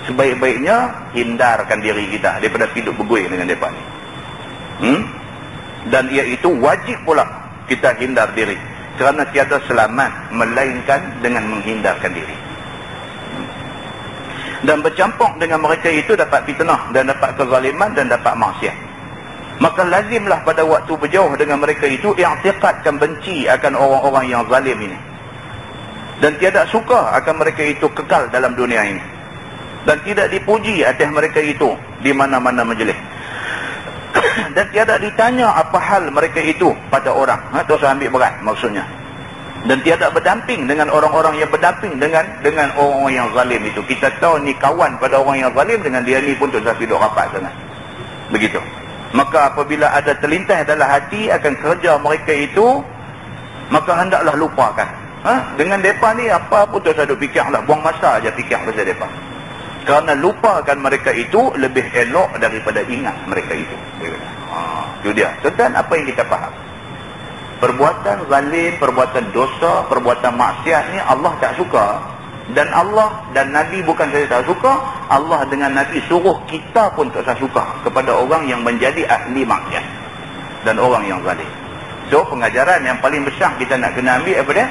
Sebaik-baiknya hindarkan diri kita daripada hidup bergui dengan mereka ni. Dan ia itu wajib pula kita hindar diri, kerana tiada selamat melainkan dengan menghindarkan diri. Dan bercampur dengan mereka itu dapat fitnah dan dapat kezaliman dan dapat maksiat. Maka lazimlah pada waktu berjauh dengan mereka itu i'tiqadkan benci akan orang-orang yang zalim ini, dan tiada suka akan mereka itu kekal dalam dunia ini, dan tidak dipuji atas mereka itu di mana-mana majlis, dan tiada ditanya apa hal mereka itu pada orang. Tu saya ambil berat maksudnya. Dan tiada berdamping dengan orang-orang yang berdamping dengan orang-orang yang zalim itu. Kita tahu ni kawan pada orang yang zalim, dengan dia ni pun tu saya hidup rapat sangat. Begitu. Maka apabila ada terlintas dalam hati akan kerja mereka itu, maka hendaklah lupakan. Dengan mereka ni apa pun tu saya duk fikir lah, buang masa aja fikir pasal mereka. Kerana lupakan mereka itu lebih elok daripada ingat mereka itu. Itu dia. Dan apa yang kita faham? Perbuatan zalim, perbuatan dosa, perbuatan maksiat ni Allah tak suka. Dan Allah dan Nabi bukan saja tak suka, Allah dengan Nabi suruh kita pun tak suka kepada orang yang menjadi ahli maksiat dan orang yang zalim. So pengajaran yang paling besar kita nak kena ambil apa dia?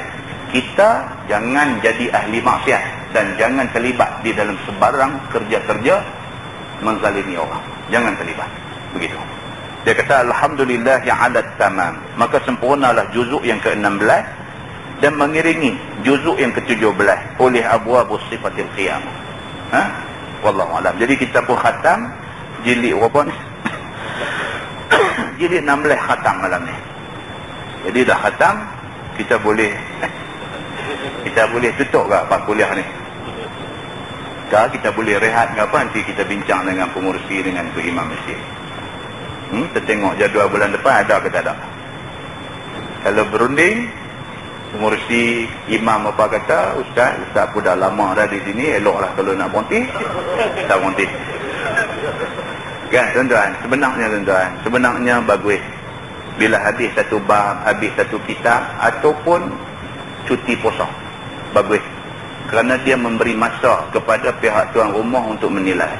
Kita jangan jadi ahli maksiat dan jangan terlibat di dalam sebarang kerja-kerja menzalimi orang. Jangan terlibat. Begitu. Dia kata alhamdulillah yang adat tamam, maka sempurnalah juzuk yang ke-16 dan mengiringi juzuk yang ke-17 oleh abwabus sifatil qiyamah. Wallahu alam. Jadi kita pun khatam jilid berapa ni? Jilid 16 khatam malam ni. Jadi dah khatam, kita boleh tutup ke apa kuliah ni? Kita boleh rehat ke apa, nanti kita bincang dengan pengurusi, dengan tu imam masjid. Kita tengok jadual bulan depan ada ke tak ada. Kalau berunding, pengurusi imam apa kata, Ustaz pun dah lama dah di sini, eloklah kalau nak berhenti, tak berhenti. Kan tuan-tuan, sebenarnya bagus bila habis satu bab, habis satu kitab ataupun cuti puasa. Bagus. Kerana dia memberi masa kepada pihak tuan rumah untuk menilai.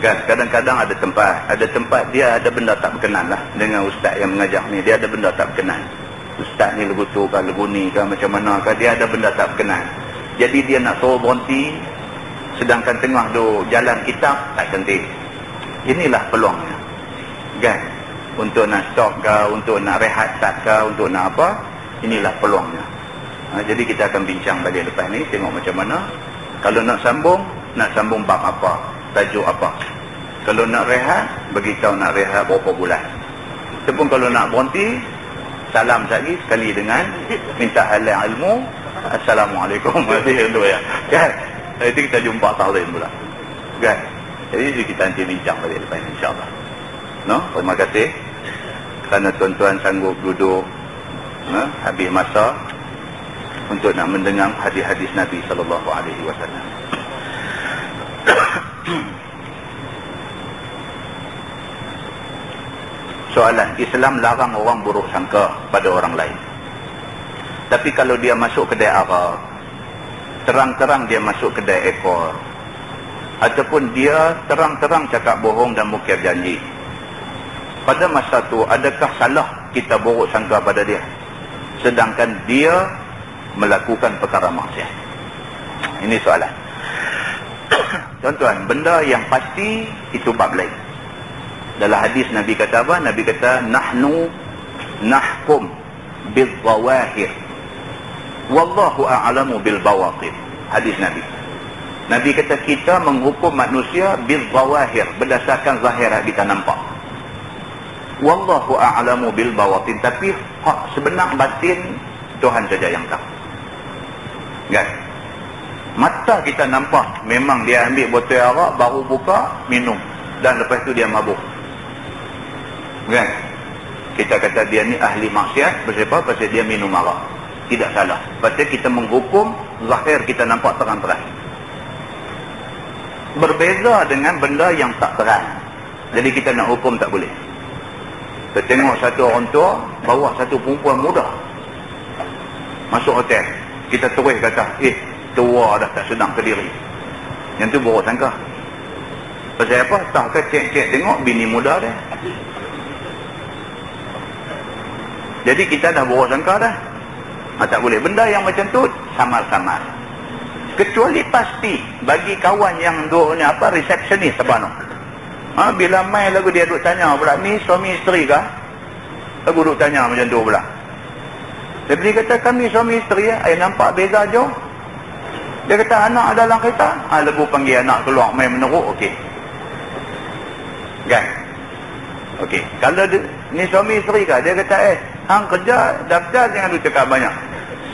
Kan, kadang-kadang ada tempat dia ada benda tak berkenan lah dengan ustaz yang mengajar ni. Dia ada benda tak berkenan. Ustaz ni lagu tu kan, lagu ni kan, macam mana kan, dia ada benda tak berkenan. Jadi dia nak suruh berhenti, sedangkan tengah tu jalan kitab tak cantik. Inilah peluangnya. Kan, untuk nak stop ke, untuk nak rehat tak ke, untuk nak apa, inilah peluangnya. Jadi kita akan bincang balik lepas ni, tengok macam mana. Kalau nak sambung bab apa, tajuk apa. Kalau nak rehat, beritahu nak rehat berapa bulan. Ataupun kalau nak berhenti, salam sekali dengan minta halal ilmu. Assalamualaikum warahmatullahi wabarakatuh. Kan? Nanti kita jumpa tahlim pula. Kan? Jadi kita nanti bincang balik lepas ni, insyaAllah. No? Terima kasih kerana tuan-tuan sanggup duduk habis masa untuk nak mendengar hadis-hadis Nabi SAW. Soalan, Islam larang orang buruk sangka pada orang lain. Tapi kalau dia masuk kedai arak, terang-terang dia masuk kedai ekor, ataupun dia terang-terang cakap bohong dan mungkir janji. Pada masa tu, adakah salah kita buruk sangka pada dia, sedangkan dia melakukan perkara maksiat? Ini soalan. Tuan-tuan, benda yang pasti itu bab lain. Dalam hadis Nabi kata apa? Nabi kata, nahnu nahkum bil-zawahir wallahu a'lamu bil-bawatin. Hadis Nabi. Nabi kata, kita menghukum manusia bil-zawahir, berdasarkan zahir yang kita nampak. Wallahu a'lamu bil-bawatin. Tapi hak sebenar batin Tuhan saja yang tahu. Kan? Mata kita nampak memang dia ambil botol arak, baru buka, minum, dan lepas tu dia mabuk. Kan? Kita kata dia ni ahli maksiat. Sebab pasal dia minum arak. Tidak salah. Pasal kita menghukum zahir kita nampak terang-terang. Berbeza dengan benda yang tak terang. Jadi kita nak hukum tak boleh. Kita tengok satu orang tua bawa satu perempuan muda masuk hotel. Kita terus kata, tua dah, tak sedang ke diri. Yang tu buruk sangka. Pasal apa? Tak ke cek-cek tengok bini muda dia. Jadi kita dah buruk sangka dah. Tak boleh. Benda yang macam tu samar-samar. Kecuali pasti bagi kawan yang duduknya apa, resepsionis apa no. Bila main lagu dia duduk tanya pula, ni suami isteri kah? Lagu duduk tanya macam tu pula. Dia kata, kami suami isteri nampak beza jauh. Dia kata, anak dalam kereta. Lagu panggil anak keluar main meneruk. Okey. Kan? Okey. Kalau dia, ni suami isteri kah? Dia kata, hang kerja daftar, jangan lu cakap banyak.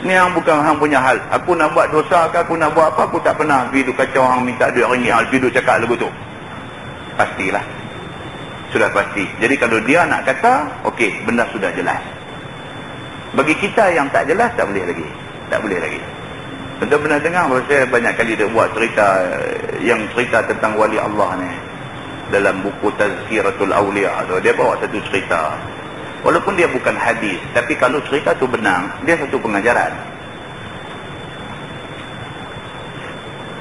Ni hang bukan hang punya hal. Aku nak buat dosa ke, aku nak buat apa, aku tak pernah pergi duk kacau orang minta duit ringgit, hal pergi duk cakap lagu tu. Pastilah. Sudah pasti. Jadi kalau dia nak kata, okey, benda sudah jelas. Bagi kita yang tak jelas, tak boleh lagi. Tak boleh lagi. Benar-benar dengar, saya banyak kali dia buat cerita, yang cerita tentang wali Allah ni. Dalam buku Tazkiratul Awliya tu, dia bawa satu cerita. Walaupun dia bukan hadis, tapi kalau cerita tu benar, dia satu pengajaran.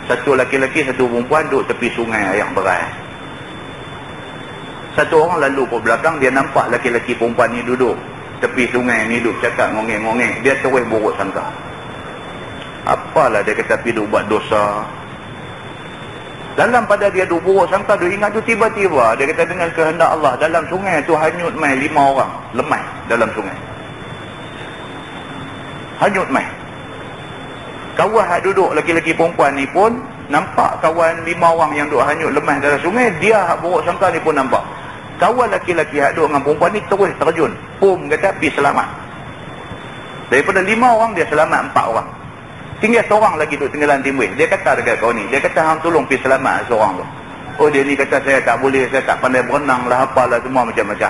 Satu laki-laki, satu perempuan duduk tepi sungai air beras. Satu orang lalu ke belakang, dia nampak laki-laki perempuan ni duduk tepi sungai ni, duduk cakap ngongeng-ngongeng. Dia terus buruk sangka. Apalah dia kata pergi duduk buat dosa. Dalam pada dia duduk buruk sangka, duduk ingat tu, tiba-tiba dia kata dengan kehendak Allah, dalam sungai tu hanyut mai 5 orang lemah dalam sungai. Hanyut mai. Kawan yang duduk laki-laki perempuan ni pun nampak kawan 5 orang yang duduk hanyut lemah dalam sungai. Dia hak buruk sangka ni pun nampak. Kawan laki-laki yang duduk dengan perempuan ni terus terjun. Pum, kata pergi selamat. Daripada 5 orang dia selamat 4 orang. Tinggal seorang lagi duduk tenggelam timbul. Dia kata dekat kau ni, dia kata hang tolong pergi selamat seorang tu. Oh, dia ni kata saya tak boleh, saya tak pandai berenang lah, apalah semua macam-macam.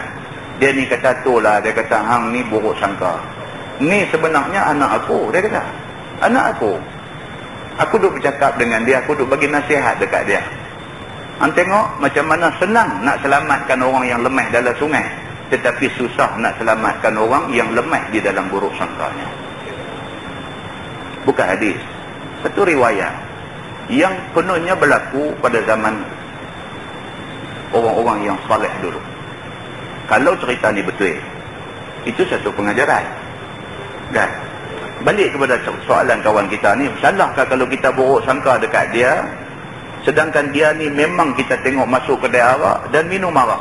Dia ni kata tu lah, dia kata hang ni buruk sangka. Ni sebenarnya anak aku, dia kata. Anak aku. Aku duduk bercakap dengan dia, aku duduk bagi nasihat dekat dia. Hang tengok macam mana senang nak selamatkan orang yang lemah dalam sungai, tetapi susah nak selamatkan orang yang lemah di dalam buruk sangkanya. Bukan hadis. Satu riwayat yang penuhnya berlaku pada zaman orang-orang yang saleh dulu. Kalau cerita ni betul, itu satu pengajaran. Kan? Balik kepada soalan kawan kita ni, salahkah kalau kita buruk sangka dekat dia, sedangkan dia ni memang kita tengok masuk kedai arak dan minum arak,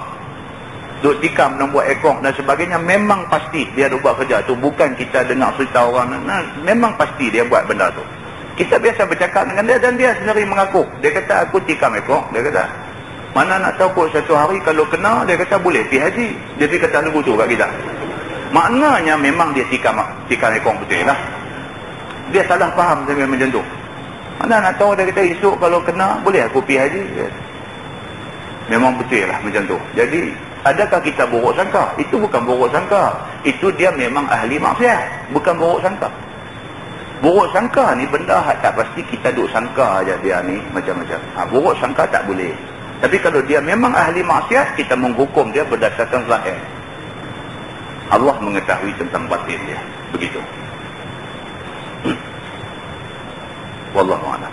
duk tikam dan buat ekor dan sebagainya, memang pasti dia duk buat kerja tu. Bukan kita dengar cerita orang, memang pasti dia buat benda tu. Kita biasa bercakap dengan dia dan dia sendiri mengaku. Dia kata aku tikam ekor. Dia kata mana nak tahu kot satu hari kalau kena, dia kata boleh pergi haji. Dia pergi kata lagu tu kat kita. Maknanya memang dia tikam ekor betul lah. Dia salah faham macam tu. Mana nak tahu, dia kata esok kalau kena boleh aku pergi haji. Memang betul lah macam tu. Jadi adakah kita buruk sangka? Itu bukan buruk sangka. Itu dia memang ahli maksiat. Bukan buruk sangka. Buruk sangka ni benda tak pasti, kita duk sangka aja dia ni macam-macam. Buruk sangka tak boleh. Tapi kalau dia memang ahli maksiat, kita menghukum dia berdasarkan zahir. Allah mengetahui tentang batin dia. Begitu. Wallahu a'lam.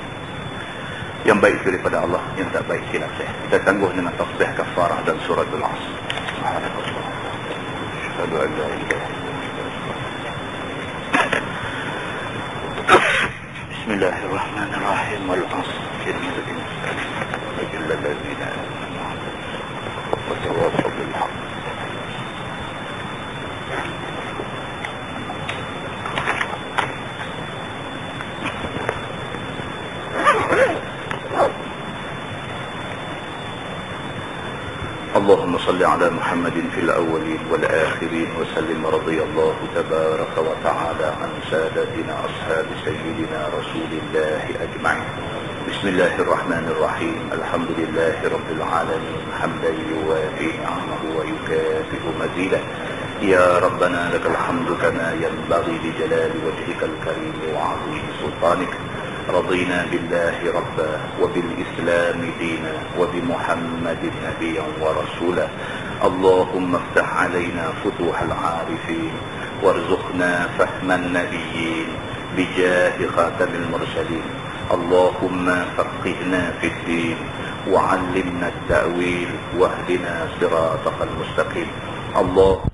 Yang baik itu daripada Allah, yang tak baik silap saya. Kita tangguh dengan tasbih kafarah dan surah Al-Asr. Subhanallah. Asyhadu an la ilaha Bismillahirrahmanirrahim. Wal-'asr. Innal insana illa allazina amanu wa tawassaw bil haqq. اللهم صل على محمد في الأولين والآخرين وسلم. رضي الله تبارك وتعالى عن سادتنا أصحاب سيدنا رسول الله أجمعين. بسم الله الرحمن الرحيم. الحمد لله رب العالمين حمدا يوافي نعمه ويكافئ مزيده. يا ربنا لك الحمد كما ينبغي لجلال وجهك الكريم وعظيم سلطانك. رضينا بالله ربا وبالإسلام دينا وبمحمد نبيا ورسولا. اللهم افتح علينا فتوح العارفين وارزقنا فهم النبيين بجاه خاتم المرسلين. اللهم فقهنا في الدين وعلمنا التأويل واهدنا صراطك المستقيم. الله